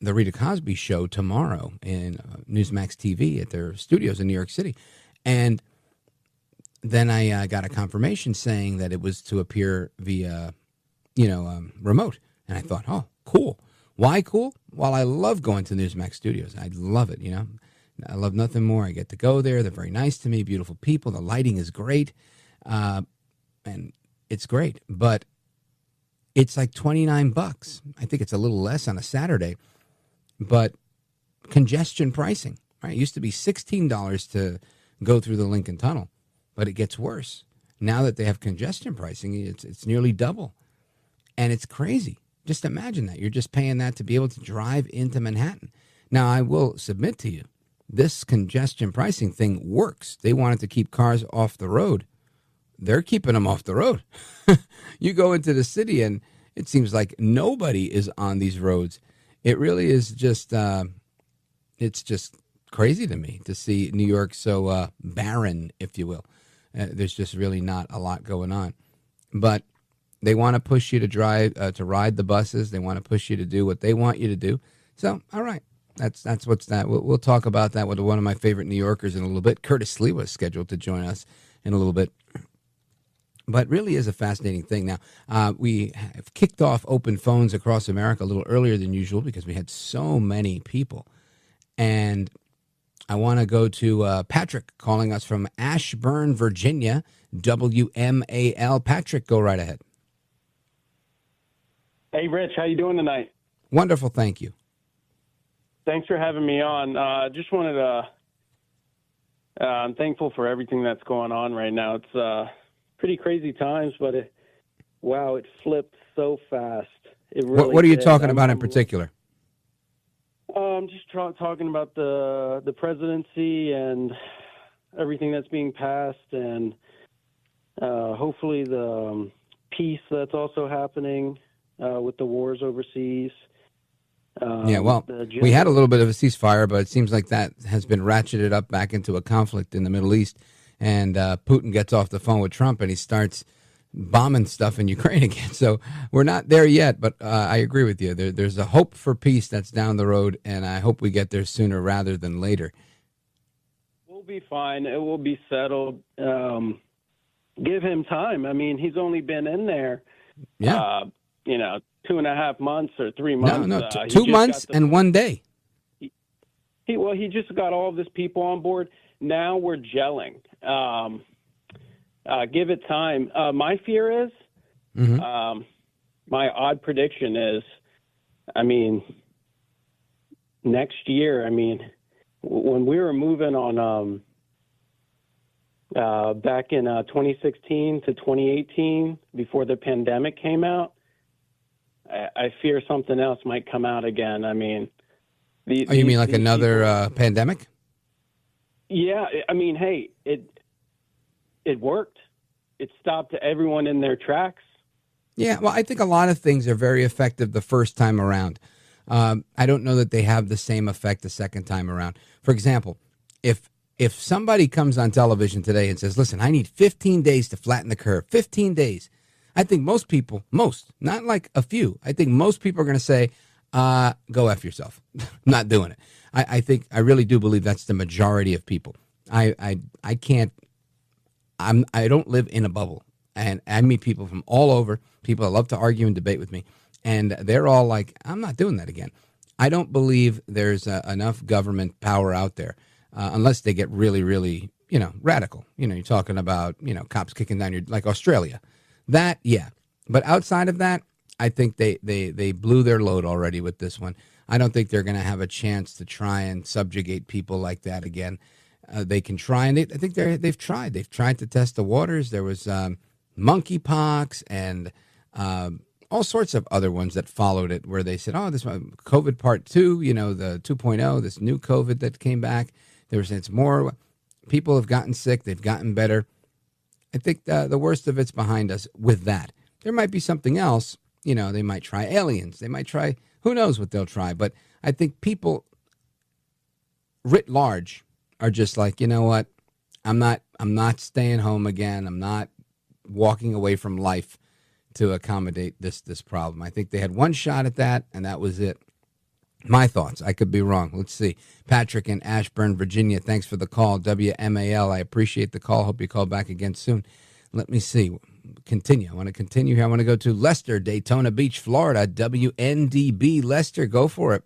the Rita Cosby show tomorrow in Newsmax TV at their studios in New York City. And then I got a confirmation saying that it was to appear via, remote. And I thought, oh, cool. Why cool? Well, I love going to Newsmax studios. I love it, I love nothing more. I get to go there. They're very nice to me, beautiful people. The lighting is great, and it's great. But it's like $29. I think it's a little less on a Saturday. But congestion pricing, right? It used to be $16 to go through the Lincoln Tunnel, but it gets worse. Now that they have congestion pricing, it's nearly double. And it's crazy. Just imagine that. You're just paying that to be able to drive into Manhattan. Now, I will submit to you, this congestion pricing thing works. They wanted to keep cars off the road. They're keeping them off the road. You go into the city and it seems like nobody is on these roads. It really is just, it's just crazy to me to see New York so barren, if you will. There's just really not a lot going on. But they want to push you to drive, to ride the buses. They want to push you to do what they want you to do. So, all right. That's what's that. We'll talk about that with one of my favorite New Yorkers in a little bit. Curtis Sliwa is scheduled to join us in a little bit. But really is a fascinating thing. Now, we have kicked off open phones across America a little earlier than usual because we had so many people. And I want to go to Patrick calling us from Ashburn, Virginia, WMAL. Patrick, go right ahead. Hey, Rich, how you doing tonight? Wonderful, thank you. Thanks for having me on. Just wanted to, I'm thankful for everything that's going on right now. It's pretty crazy times, but wow, it flipped so fast. It really What are you did. talking about in particular? I'm just talking about the presidency and everything that's being passed, and hopefully the peace that's also happening with the wars overseas. Yeah, well, we had a little bit of a ceasefire, but it seems like that has been ratcheted up back into a conflict in the Middle East. And Putin gets off the phone with Trump and he starts bombing stuff in Ukraine again. So we're not there yet, but I agree with you. There's a hope for peace that's down the road, and I hope we get there sooner rather than later. We'll be fine. It will be settled. Give him time. I mean, he's only been in there, 2.5 months or 3 months. No, 2 months and 1 day. He just got all of his people on board. Now we're gelling. Give it time. My fear is, my odd prediction is, next year, when we were moving on back in 2016 to 2018, before the pandemic came out, I fear something else might come out again. You mean like another pandemic? Yeah, hey, it worked. It stopped everyone in their tracks. Yeah, well, I think a lot of things are very effective the first time around. I don't know that they have the same effect the second time around. For example, if somebody comes on television today and says, listen, I need 15 days to flatten the curve, 15 days, I think most people, not like a few, I think most people are going to say, go F yourself. Not doing it. I really do believe that's the majority of people. I don't live in a bubble, and I meet people from all over, people that love to argue and debate with me, and they're all like, I'm not doing that again. I don't believe there's enough government power out there, unless they get really, really, radical. You're talking about, cops kicking down like Australia. That, yeah. But outside of that, I think they blew their load already with this one. I don't think they're going to have a chance to try and subjugate people like that again. They can try, and I think they've tried. They've tried to test the waters. There was monkeypox and all sorts of other ones that followed it, where they said, "Oh, this one, COVID Part 2, the 2.0, this new COVID that came back." They were saying it's more. People have gotten sick. They've gotten better. I think the worst of it's behind us with that. There might be something else. They might try aliens. They might try, who knows what they'll try. But I think people writ large are just like, you know what? I'm not staying home again. I'm not walking away from life to accommodate this problem. I think they had one shot at that, and that was it. My thoughts. I could be wrong. Let's see. Patrick in Ashburn, Virginia. Thanks for the call. WMAL. I appreciate the call. Hope you call back again soon. Let me see. Continue. I want to continue here. I want to go to Lester, Daytona Beach, Florida. WNDB. Lester, go for it.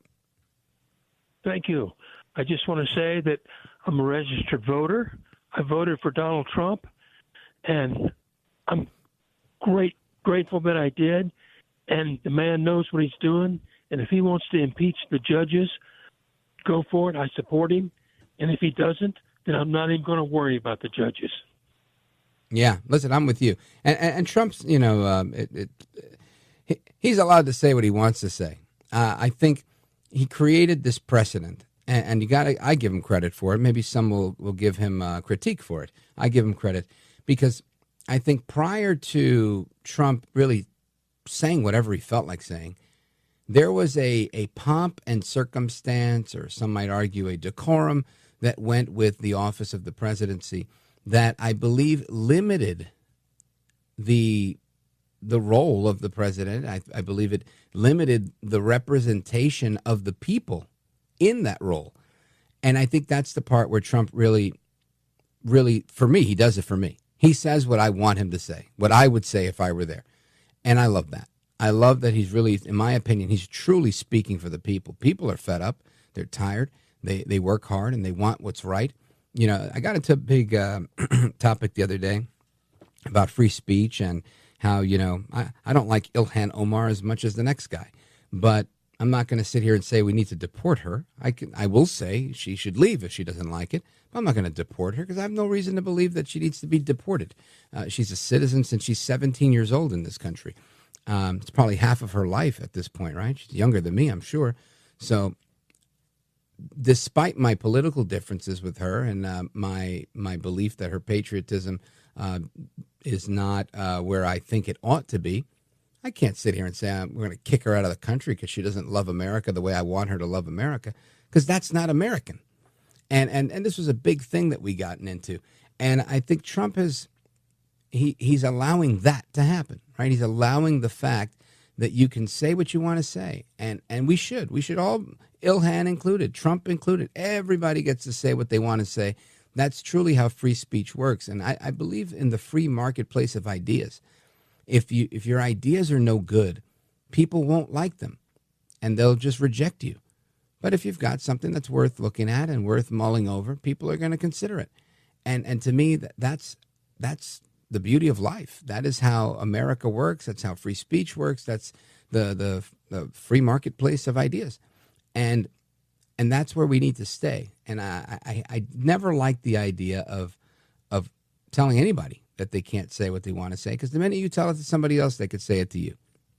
Thank you. I just want to say that I'm a registered voter. I voted for Donald Trump, and I'm grateful that I did. And the man knows what he's doing. And if he wants to impeach the judges, go for it. I support him. And if he doesn't, then I'm not even going to worry about the judges. Yeah, listen, I'm with you. And Trump's, he's allowed to say what he wants to say. I think he created this precedent, and I give him credit for it. Maybe some will give him critique for it. I give him credit because I think prior to Trump really saying whatever he felt like saying, there was a pomp and circumstance, or some might argue a decorum, that went with the office of the presidency that I believe limited the role of the president. I believe it limited the representation of the people in that role. And I think that's the part where Trump really, for me, he does it for me. He says what I want him to say, what I would say if I were there. And I love that. I love that he's really, in my opinion, he's truly speaking for the people. People are fed up. They're tired. They work hard and they want what's right. You know, I got into a big topic the other day about free speech and how, you know, I don't like Ilhan Omar as much as the next guy. But I'm not going to sit here and say we need to deport her. I will say she should leave if she doesn't like it. But I'm not going to deport her because I have no reason to believe that she needs to be deported. She's a citizen since she's 17 years old in this country. It's probably half of her life at this point, right? She's younger than me, I'm sure. So despite my political differences with her and my belief that her patriotism is not where I think it ought to be, I can't sit here and say we're going to kick her out of the country because she doesn't love America the way I want her to love America, because that's not American. And this was a big thing that we gotten into. And I think Trump he's allowing that to happen, right? He's allowing the fact that you can say what you want to say. And we should all, Ilhan included, Trump included, everybody gets to say what they want to say. That's truly how free speech works. And I believe in the free marketplace of ideas. If your ideas are no good, people won't like them and they'll just reject you. But if you've got something that's worth looking at and worth mulling over, people are going to consider it. And to me, that's the beauty of life. That is how America works. That's how free speech works. That's the free marketplace of ideas. And that's where we need to stay. And I never liked the idea of telling anybody that they can't say what they want to say, because the minute you tell it to somebody else, they could say it to you.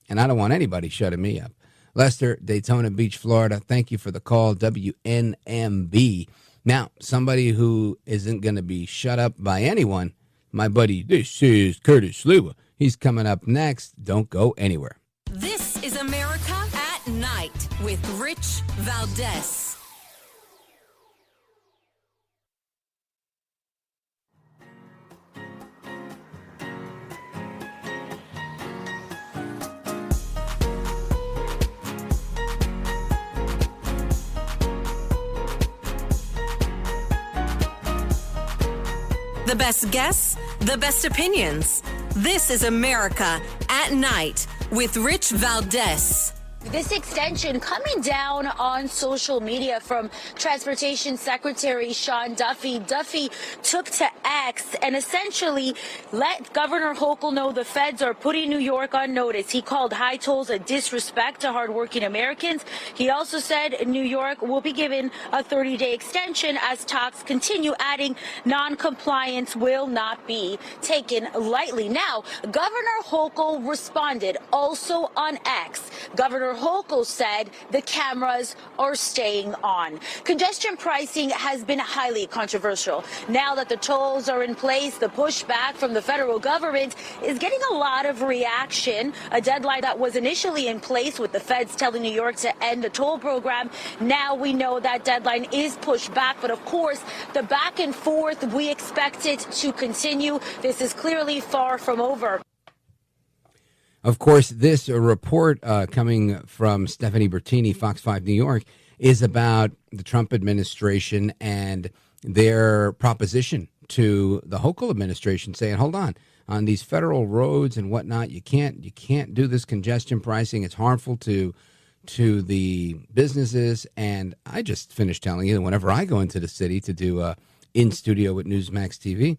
And I don't want anybody shutting me up. Lester, Daytona Beach, Florida, thank you for the call, WNMB. Now, somebody who isn't going to be shut up by anyone, my buddy, this is Curtis Sliwa. He's coming up next. Don't go anywhere. This is America at Night with Rich Valdez. The best guests, the best opinions. This is America at Night with Rich Valdez. This extension coming down on social media from Transportation Secretary Sean Duffy. Duffy took to X and essentially let Governor Hochul know the feds are putting New York on notice. He called high tolls a disrespect to hardworking Americans. He also said New York will be given a 30-day extension as talks continue, adding non-compliance will not be taken lightly. Now, Governor Hochul responded also on X. Governor Hochul said the cameras are staying on. Congestion pricing has been highly controversial. Now that the tolls are in place, the pushback from the federal government is getting a lot of reaction. A deadline that was initially in place with the feds telling New York to end the toll program. Now we know that deadline is pushed back, but of course, the back and forth, we expect it to continue. This is clearly far from over. Of course, this report coming from Stephanie Bertini, Fox 5 New York, is about the Trump administration and their proposition to the Hochul administration saying, hold on these federal roads and whatnot, you can't do this congestion pricing. It's harmful to the businesses. And I just finished telling you that whenever I go into the city to do in studio with Newsmax TV,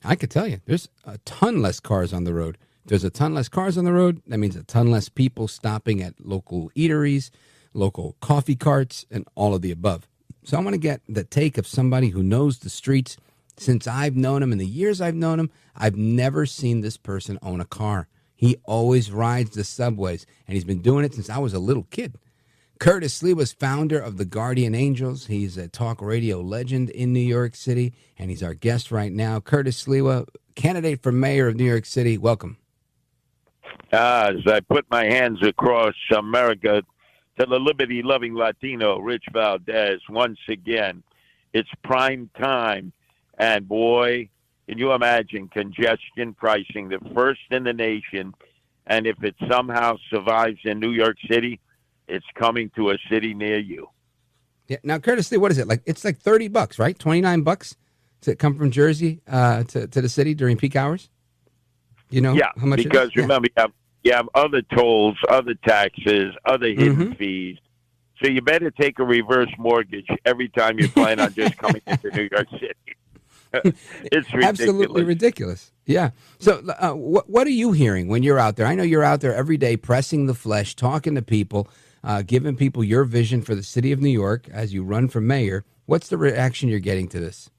I could tell you there's a ton less cars on the road. There's a ton less cars on the road. That means a ton less people stopping at local eateries, local coffee carts, and all of the above. So I want to get the take of somebody who knows the streets. Since I've known him, in the years I've known him, I've never seen this person own a car. He always rides the subways, and he's been doing it since I was a little kid. Curtis Sliwa is founder of the Guardian Angels. He's a talk radio legend in New York City, and he's our guest right now. Curtis Sliwa, candidate for mayor of New York City. Welcome. As I put my hands across America to the liberty-loving Latino, Rich Valdez, once again, it's prime time. And boy, can you imagine congestion pricing, the first in the nation. And if it somehow survives in New York City, it's coming to a city near you. Yeah. Now, Curtis, what is it? It's like $30, right? $29 to come from Jersey to the city during peak hours? You know how much because it is? remember, you have other tolls, other taxes, other hidden fees. So you better take a reverse mortgage every time you plan on just coming into New York City. It's ridiculous. Absolutely ridiculous. Yeah. So what are you hearing when you're out there? I know you're out there every day pressing the flesh, talking to people, giving people your vision for the city of New York as you run for mayor. What's the reaction you're getting to this?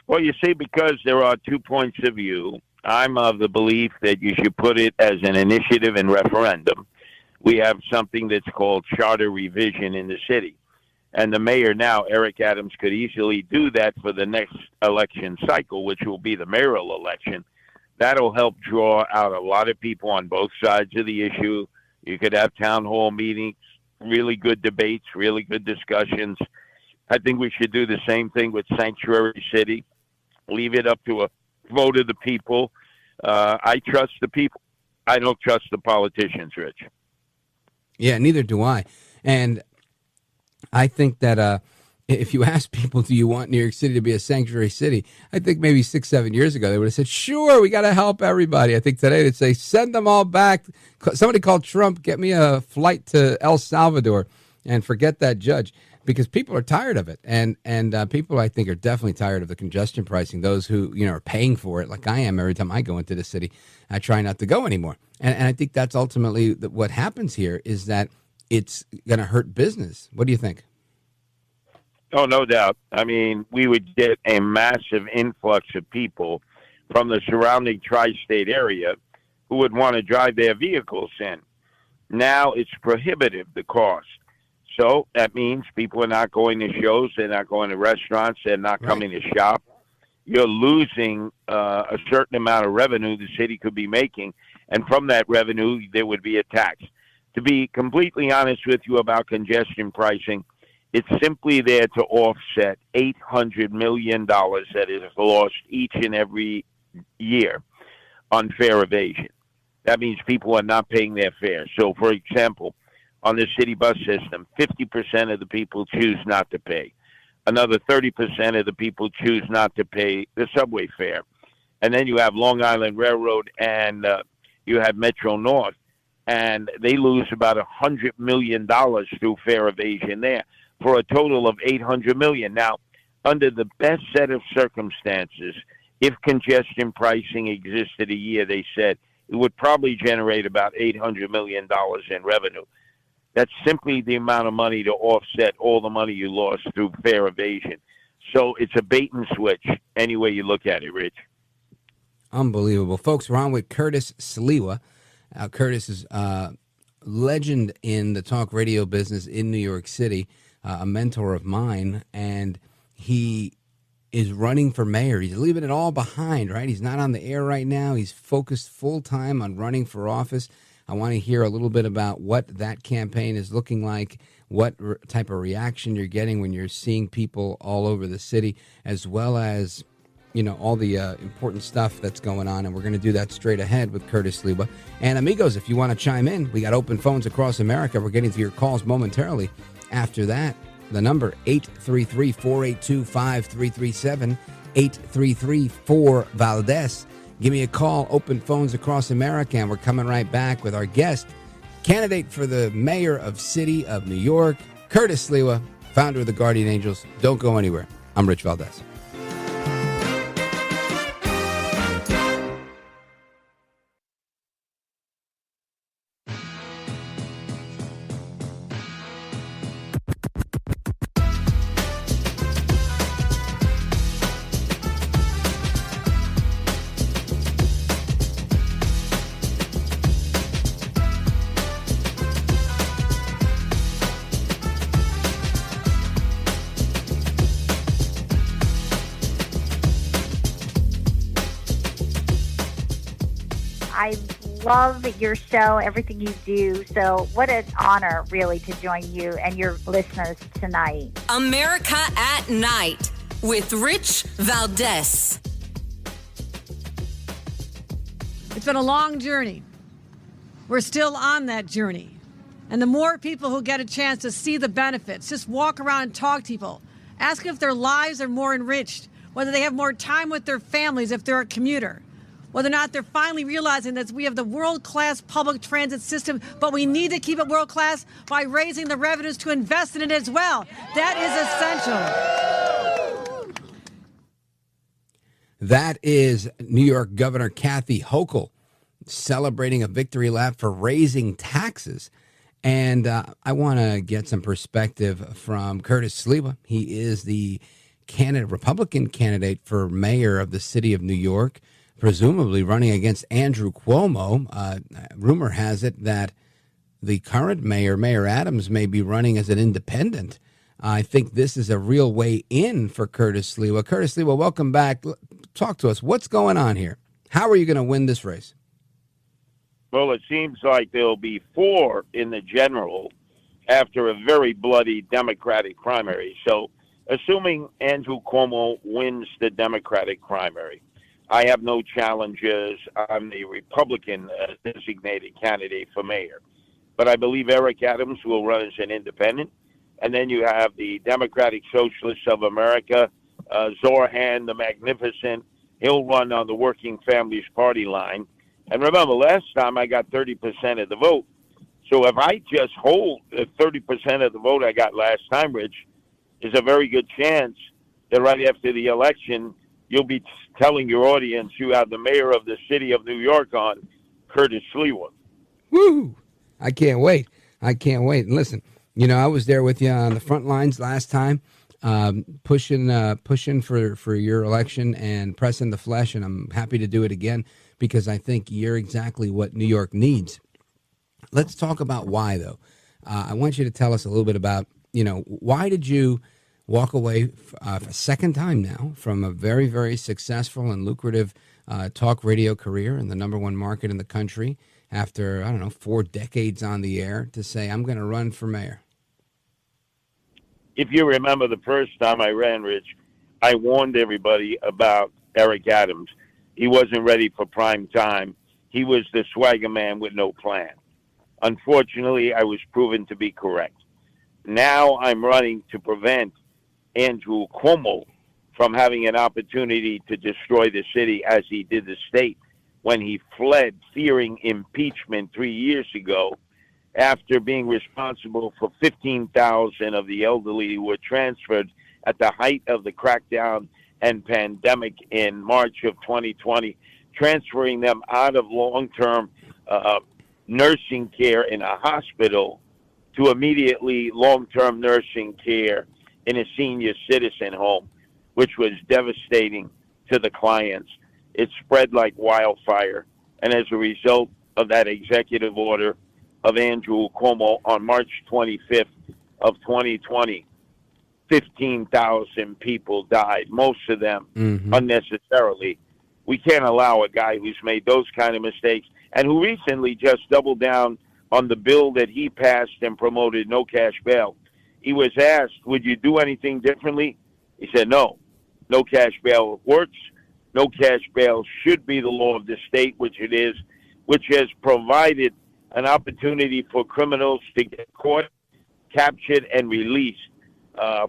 Well, you see, because there are 2 points of view, I'm of the belief that you should put it as an initiative and referendum. We have something that's called charter revision in the city. And the mayor now, Eric Adams, could easily do that for the next election cycle, which will be the mayoral election. That'll help draw out a lot of people on both sides of the issue. You could have town hall meetings, really good debates, really good discussions. I think we should do the same thing with Sanctuary City. Leave it up to a vote of the people. I trust the people. I don't trust the politicians, Rich. Yeah, neither do I. And I think that if you ask people, do you want New York City to be a sanctuary city? I think maybe 6-7 years ago, they would have said, sure, we got to help everybody. I think today they'd say, send them all back. Somebody called Trump, get me a flight to El Salvador and forget that judge. Because people are tired of it, and people, I think, are definitely tired of the congestion pricing. Those who are paying for it, like I am every time I go into the city, I try not to go anymore. And I think that's ultimately what happens here is that it's going to hurt business. What do you think? Oh, no doubt. I mean, we would get a massive influx of people from the surrounding tri-state area who would want to drive their vehicles in. Now it's prohibitive, the cost. So that means people are not going to shows, they're not going to restaurants, they're not coming to shop. You're losing a certain amount of revenue the city could be making, and from that revenue, there would be a tax. To be completely honest with you about congestion pricing, it's simply there to offset $800 million that is lost each and every year on fare evasion. That means people are not paying their fare. So, for example, on the city bus system, 50% of the people choose not to pay. Another 30% of the people choose not to pay the subway fare. And then you have Long Island Railroad and you have Metro North, and they lose about $100 million through fare evasion there for a total of $800 million. Now, under the best set of circumstances, if congestion pricing existed a year, they said it would probably generate about $800 million in revenue. That's simply the amount of money to offset all the money you lost through fare evasion. So it's a bait and switch any way you look at it, Rich. Unbelievable. Folks, we're on with Curtis Sliwa. Curtis is a legend in the talk radio business in New York City, a mentor of mine, and he is running for mayor. He's leaving it all behind, right? He's not on the air right now. He's focused full-time on running for office. I want to hear a little bit about what that campaign is looking like, what type of reaction you're getting when you're seeing people all over the city, as well as, all the important stuff that's going on. And we're going to do that straight ahead with Curtis Sliwa. And amigos, if you want to chime in, we got open phones across America. We're getting to your calls momentarily. After that, the number 833-482-5337, 833-4-Valdez. Give me a call, open phones across America, and we're coming right back with our guest, candidate for the mayor of City of New York, Curtis Sliwa, founder of the Guardian Angels. Don't go anywhere. I'm Rich Valdez. I love your show, everything you do. So what an honor, really, to join you and your listeners tonight. America at Night with Rich Valdez. It's been a long journey. We're still on that journey. And the more people who get a chance to see the benefits, just walk around and talk to people, ask if their lives are more enriched whether they have more time with their families if they're a commuter, whether or not they're finally realizing that we have the world-class public transit system, but we need to keep it world-class by raising the revenues to invest in it as well. That is essential. That is New York Governor Kathy Hochul celebrating a victory lap for raising taxes. And I want to get some perspective from Curtis Sliwa. He is the Republican candidate for mayor of the city of New York, presumably running against Andrew Cuomo. Rumor has it that the current mayor, Mayor Adams, may be running as an independent. I think this is a real way in for Curtis Sliwa. Curtis Sliwa, welcome back. Talk to us. What's going on here? How are you going to win this race? Well, it seems like there'll be 4 in the general after a very bloody Democratic primary. So, assuming Andrew Cuomo wins the Democratic primary, I have no challenges. I'm the Republican designated candidate for mayor. But I believe Eric Adams will run as an independent. And then you have the Democratic Socialists of America, Zorhan the Magnificent. He'll run on the Working Families Party line. And remember, last time I got 30% of the vote. So if I just hold the 30% of the vote I got last time, Rich, there's a very good chance that right after the election, you'll be telling your audience you have the mayor of the city of New York on, Curtis Sliwa. Woo! I can't wait. I can't wait. And listen, I was there with you on the front lines last time, pushing for your election and pressing the flesh, and I'm happy to do it again because I think you're exactly what New York needs. Let's talk about why, though. I want you to tell us a little bit about, why did you walk away for a second time now from a very, very successful and lucrative talk radio career in the #1 market in the country after, 4 decades on the air to say, I'm going to run for mayor? If you remember the first time I ran, Rich, I warned everybody about Eric Adams. He wasn't ready for prime time. He was the swagger man with no plan. Unfortunately, I was proven to be correct. Now I'm running to prevent Andrew Cuomo from having an opportunity to destroy the city as he did the state when he fled fearing impeachment 3 years ago after being responsible for 15,000 of the elderly who were transferred at the height of the crackdown and pandemic in March of 2020, transferring them out of long-term nursing care in a hospital to immediately long-term nursing care in a senior citizen home, which was devastating to the clients. It spread like wildfire. And as a result of that executive order of Andrew Cuomo on March 25th of 2020, 15,000 people died, most of them unnecessarily. We can't allow a guy who's made those kind of mistakes and who recently just doubled down on the bill that he passed and promoted, no cash bail. He was asked, would you do anything differently? He said, no cash bail works. No cash bail should be the law of the state, which it is, which has provided an opportunity for criminals to get caught, captured, and released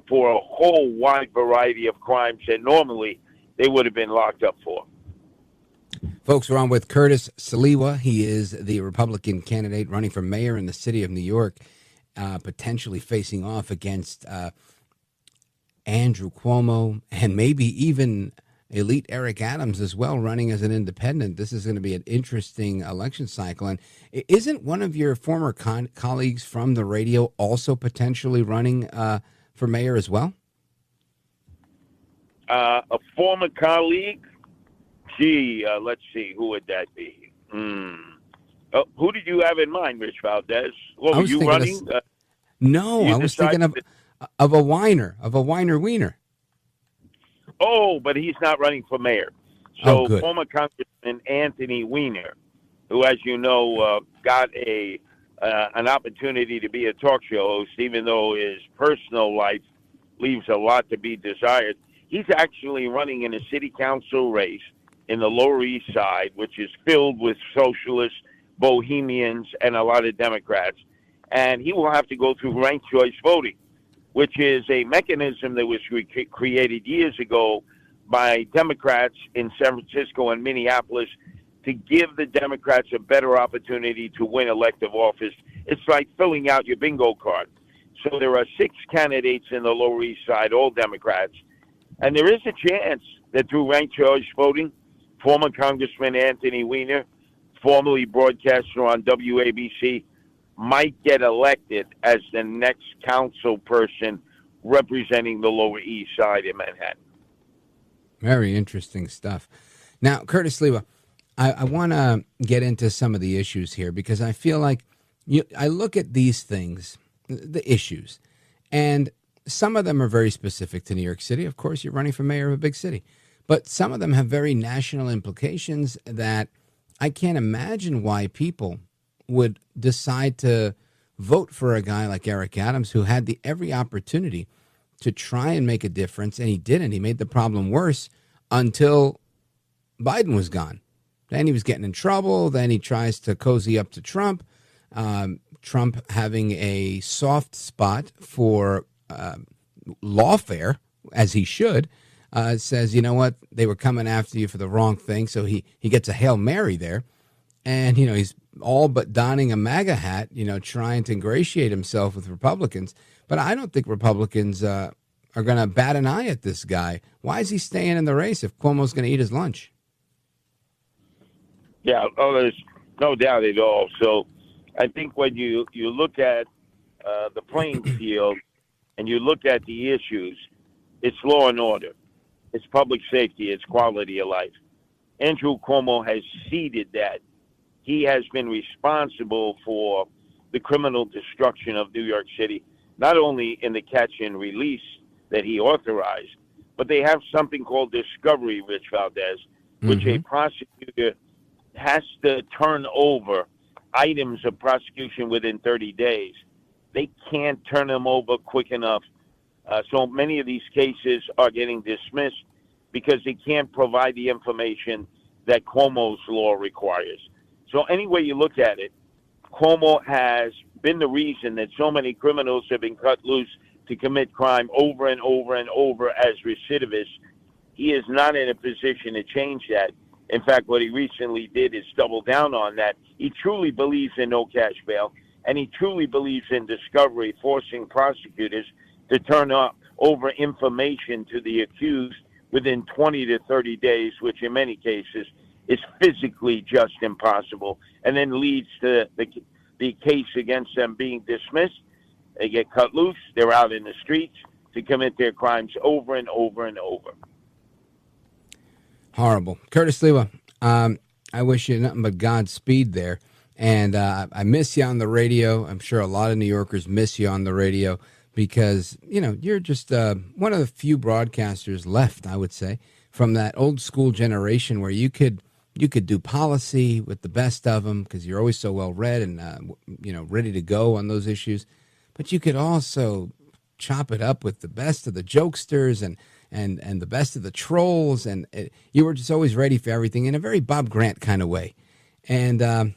for a whole wide variety of crimes that normally they would have been locked up for. Folks, we're on with Curtis Sliwa. He is the Republican candidate running for mayor in the city of New York, potentially facing off against Andrew Cuomo and maybe even elite Eric Adams as well, running as an independent. This is going to be an interesting election cycle. And isn't one of your former colleagues from the radio also potentially running for mayor as well? A former colleague? Gee, let's see. Who would that be? Who did you have in mind, Rich Valdez? What were you running? No, I was thinking of a whiner wiener. Oh, but he's not running for mayor. So former Congressman Anthony Weiner, who, as you know, got an opportunity to be a talk show host, even though his personal life leaves a lot to be desired. He's actually running in a city council race in the Lower East Side, which is filled with socialists, bohemians, and a lot of Democrats. And he will have to go through ranked choice voting, which is a mechanism that was created years ago by Democrats in San Francisco and Minneapolis to give the Democrats a better opportunity to win elective office. It's like filling out your bingo card. So there are 6 candidates in the Lower East Side, all Democrats. And there is a chance that through ranked choice voting, former Congressman Anthony Weiner, formerly broadcaster on WABC, might get elected as the next council person representing the Lower East Side in Manhattan. Very interesting stuff. Now, Curtis Sliwa, I want to get into some of the issues here because I feel like I look at these things, the issues, and some of them are very specific to New York City. Of course, you're running for mayor of a big city. But some of them have very national implications that I can't imagine why people would decide to vote for a guy like Eric Adams, who had every opportunity to try and make a difference, and he didn't. He made the problem worse until Biden was gone. Then he was getting in trouble. Then he tries to cozy up to Trump. Trump having a soft spot for lawfare, as he should, says, you know what, they were coming after you for the wrong thing. So he gets a Hail Mary there. And, he's all but donning a MAGA hat, trying to ingratiate himself with Republicans. But I don't think Republicans are going to bat an eye at this guy. Why is he staying in the race if Cuomo's going to eat his lunch? Yeah, there's no doubt at all. So I think when you look at the playing field and you look at the issues, it's law and order, it's public safety, it's quality of life. Andrew Cuomo has ceded that. He has been responsible for the criminal destruction of New York City, not only in the catch and release that he authorized, but they have something called discovery, Rich Valdez, which a prosecutor has to turn over items of prosecution within 30 days. They can't turn them over quick enough. So many of these cases are getting dismissed because they can't provide the information that Cuomo's law requires. So any way you look at it, Cuomo has been the reason that so many criminals have been cut loose to commit crime over and over and over as recidivists. He is not in a position to change that. In fact, what he recently did is double down on that. He truly believes in no cash bail, and he truly believes in discovery, forcing prosecutors to turn over information to the accused within 20 to 30 days, which in many cases is physically just impossible, and then leads to the case against them being dismissed. They get cut loose. They're out in the streets to commit their crimes over and over and over. Horrible. Curtis Sliwa, I wish you nothing but Godspeed there. And I miss you on the radio. I'm sure a lot of New Yorkers miss you on the radio because, you're just one of the few broadcasters left, I would say, from that old school generation where you could do policy with the best of them because you're always so well read and, ready to go on those issues. But you could also chop it up with the best of the jokesters and the best of the trolls. And you were just always ready for everything in a very Bob Grant kind of way. And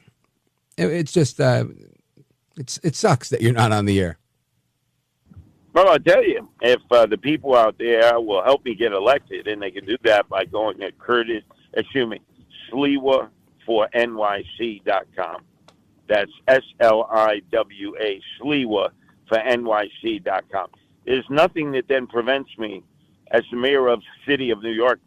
it's just, it sucks that you're not on the air. Well, I'll tell you, if the people out there will help me get elected, and they can do that by going to Sliwa for NYC.com. That's SLIWA, Sliwa for NYC.com. There's nothing that then prevents me, as the mayor of the city of New York,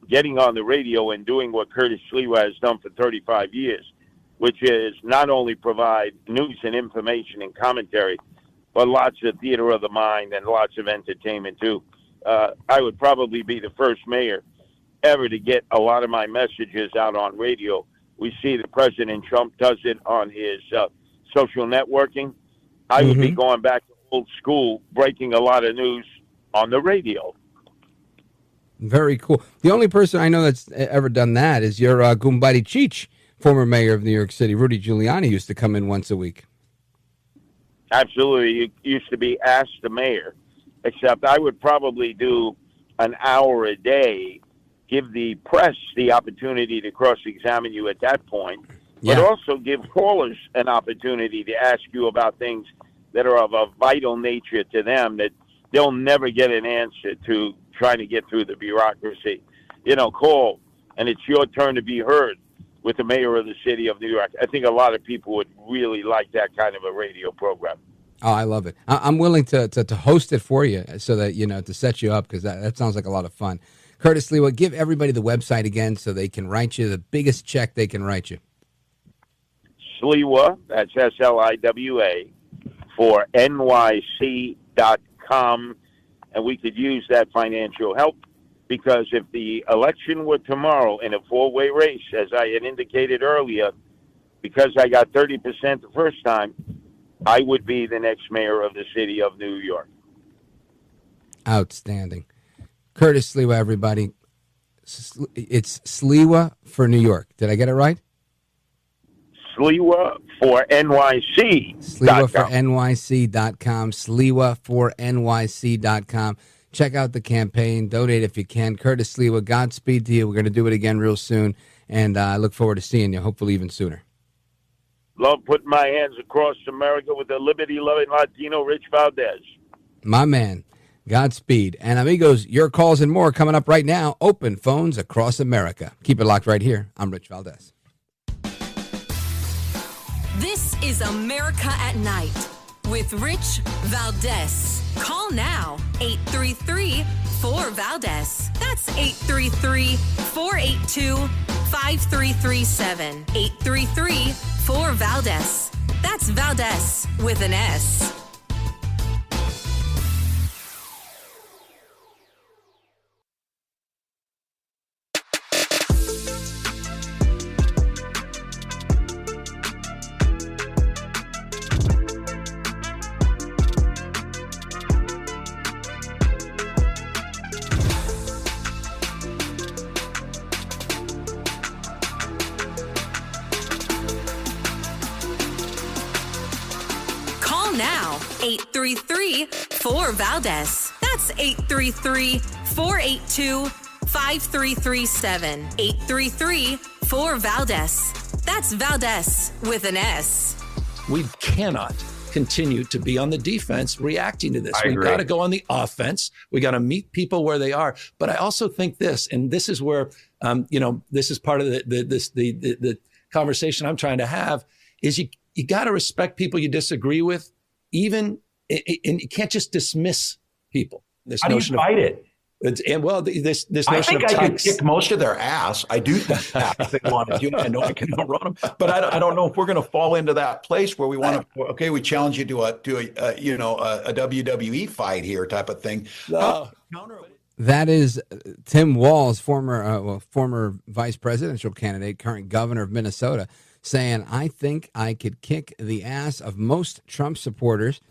getting on the radio and doing what Curtis Sliwa has done for 35 years, which is not only provide news and information and commentary, but lots of theater of the mind and lots of entertainment too. I would probably be the first mayor ever to get a lot of my messages out on radio. We see that President Trump does it on his social networking. I would be going back to old school, breaking a lot of news on the radio. Very cool. The only person I know that's ever done that is your Gumbadi Cheech, former mayor of New York City. Rudy Giuliani used to come in once a week. Absolutely. It used to be Ask the Mayor, except I would probably do an hour a day, give the press the opportunity to cross-examine you at that point, but also give callers an opportunity to ask you about things that are of a vital nature to them that they'll never get an answer to trying to get through the bureaucracy. call, and it's your turn to be heard with the mayor of the city of New York. I think a lot of people would really like that kind of a radio program. Oh, I love it. I'm willing to host it for you so that, to set you up, because that sounds like a lot of fun. Curtis Sliwa, give everybody the website again so they can write you the biggest check they can write you. Sliwa, that's SLIWA, for NYC.com. And we could use that financial help, because if the election were tomorrow in a four-way race, as I had indicated earlier, because I got 30% the first time, I would be the next mayor of the city of New York. Outstanding. Curtis Sliwa, everybody. It's Sliwa for New York. Did I get it right? Sliwa for NYC. Sliwa for NYC.com. Sliwa for NYC.com. Check out the campaign. Donate if you can. Curtis Sliwa, Godspeed to you. We're going to do it again real soon. And I look forward to seeing you, hopefully even sooner. Love putting my hands across America with the liberty-loving Latino Rich Valdez. My man. Godspeed. And amigos, your calls and more coming up right now. Open phones across America. Keep it locked right here. I'm Rich Valdez. This is America at Night with Rich Valdez. Call now, 833-4-VALDEZ. That's 833-482-5337. 833-4-VALDEZ. That's Valdez with an S. Now, 833-4-VALDEZ. That's 833-482-5337. 833-4-VALDEZ. That's Valdez with an S. We cannot continue to be on the defense reacting to this. We've got to go on the offense. We got to meet people where they are. But I also think this, and this is where, this is part of the conversation I'm trying to have, is you got to respect people you disagree with. And you can't just dismiss people. How do you fight it? This I notion think of I could kick most of their ass. I do think that if they wanted to. I know I can outrun them, but I don't know if we're going to fall into that place where we want to. Okay, we challenge you to a WWE fight here type of thing. That is Tim Walz, former vice presidential candidate, current governor of Minnesota, saying, I think I could kick the ass of most Trump supporters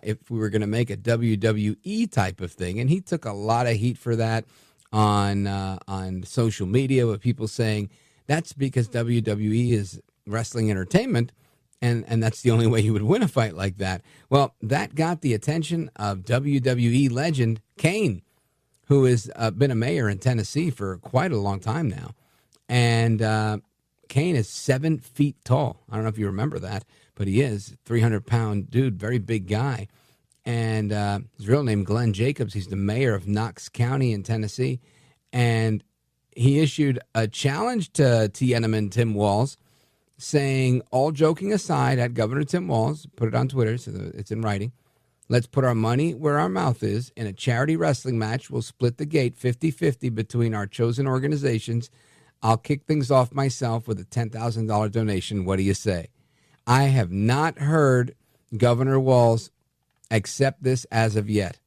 if we were going to make a WWE type of thing. And he took a lot of heat for that on social media, with people saying that's because WWE is wrestling entertainment, and that's the only way you would win a fight like that. Well, that got the attention of WWE legend Kane, who has been a mayor in Tennessee for quite a long time now. And Kane is 7 feet tall. I don't know if you remember that, but he is 300-pound dude, very big guy. And his real name, Glenn Jacobs. He's the mayor of Knox County in Tennessee. And he issued a challenge to Tiananmen Tim Walz, saying, all joking aside, at Governor Tim Walz, put it on Twitter, so it's in writing, let's put our money where our mouth is. In a charity wrestling match, we'll split the gate 50-50 between our chosen organizations. I'll kick things off myself with a $10,000 donation. What do you say? I have not heard Governor Walz accept this as of yet.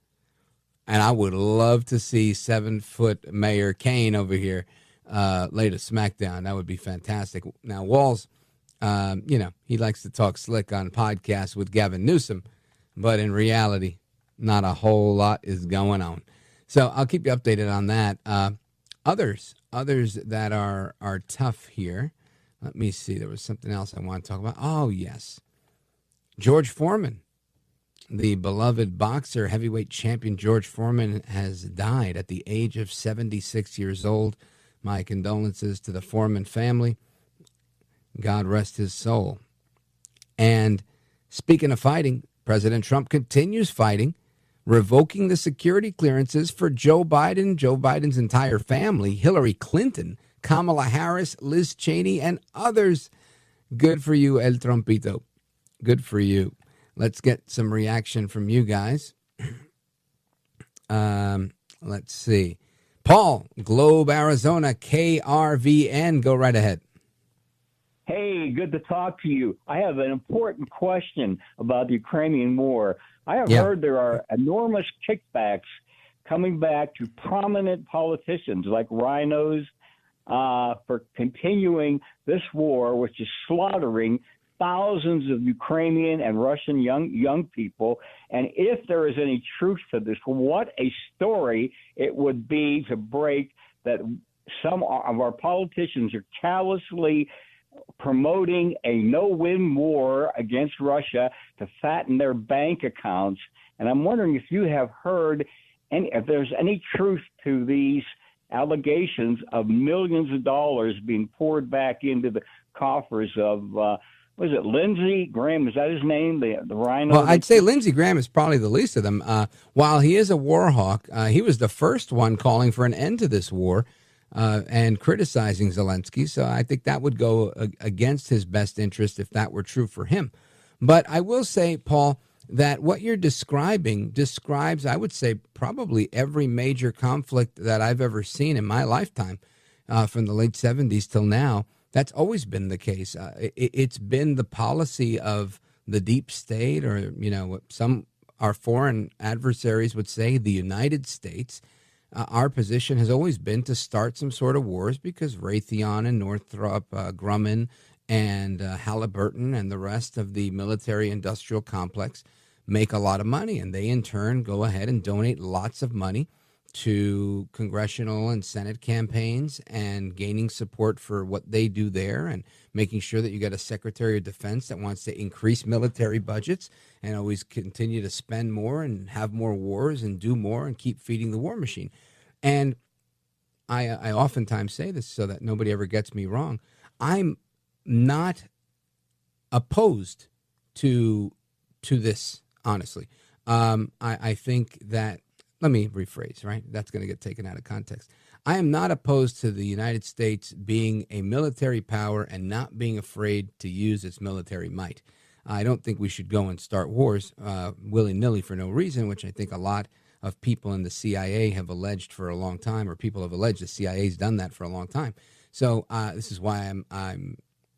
And I would love to see 7-foot Mayor Kane over here lay the smackdown. That would be fantastic. Now, Walz, he likes to talk slick on podcasts with Gavin Newsom, but in reality, not a whole lot is going on. So I'll keep you updated on that. Others that are tough here. Let me see. There was something else I want to talk about. Oh, yes. George Foreman, the beloved boxer, heavyweight champion George Foreman, has died at the age of 76 years old. My condolences to the Foreman family. God rest his soul. And speaking of fighting, President Trump continues fighting revoking the security clearances for Joe Biden, Joe Biden's entire family, Hillary Clinton, Kamala Harris, Liz Cheney, and others. Good for you, El Trumpito. Good for you. Let's get some reaction from you guys. Let's see. Paul, Globe, Arizona, KRVN. Go right ahead. Hey, good to talk to you. I have an important question about the Ukrainian war. I have heard there are enormous kickbacks coming back to prominent politicians like rhinos for continuing this war, which is slaughtering thousands of Ukrainian and Russian young people. And if there is any truth to this, what a story it would be to break that some of our politicians are callously promoting a no-win war against Russia to fatten their bank accounts. And I'm wondering if you have heard if there's any truth to these allegations of millions of dollars being poured back into the coffers of, was it Lindsey Graham? Is that his name? The rhino? Well, I'd say Lindsey Graham is probably the least of them. While he is a war hawk, he was the first one calling for an end to this war and criticizing Zelensky. So I think that would go against his best interest if that were true for him. But I will say, Paul, that what you're describing describes, I would say, probably every major conflict that I've ever seen in my lifetime, from the late 70s till now. That's always been the case. It's been the policy of the deep state, or, some our foreign adversaries would say the United States. Our position has always been to start some sort of wars because Raytheon and Northrop Grumman and Halliburton and the rest of the military-industrial complex make a lot of money, and they in turn go ahead and donate lots of money to congressional and Senate campaigns and gaining support for what they do there, and making sure that you got a Secretary of Defense that wants to increase military budgets and always continue to spend more and have more wars and do more and keep feeding the war machine. And I oftentimes say this so that nobody ever gets me wrong. I'm not opposed to this, honestly. I think that, let me rephrase, right? That's going to get taken out of context. I am not opposed to the United States being a military power and not being afraid to use its military might. I don't think we should go and start wars willy-nilly for no reason, which I think a lot of people in the CIA have alleged for a long time, or people have alleged the CIA's done that for a long time. So this is why I'm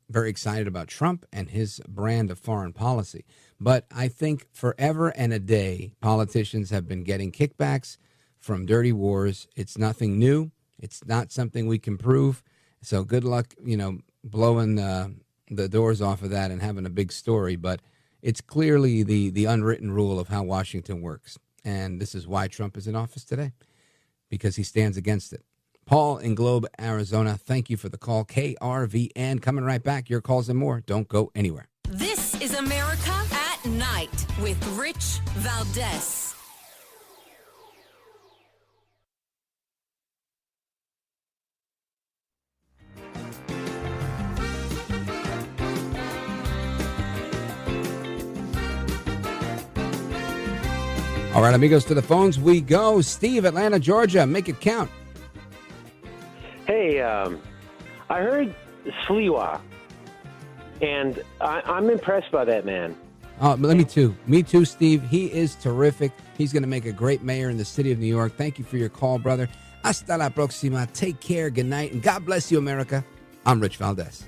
very excited about Trump and his brand of foreign policy. But I think forever and a day, politicians have been getting kickbacks from dirty wars. It's nothing new. It's not something we can prove. So good luck, blowing the doors off of that and having a big story. But it's clearly the unwritten rule of how Washington works. And this is why Trump is in office today, because he stands against it. Paul in Globe, Arizona, thank you for the call. KRVN, coming right back. Your calls and more. Don't go anywhere. This is America at Night with Rich Valdez. All right, amigos, to the phones we go. Steve, Atlanta, Georgia, make it count. Hey, I heard Sliwa, and I'm impressed by that man. Me too. Me too, Steve. He is terrific. He's going to make a great mayor in the city of New York. Thank you for your call, brother. Hasta la próxima. Take care. Good night. And God bless you, America. I'm Rich Valdez.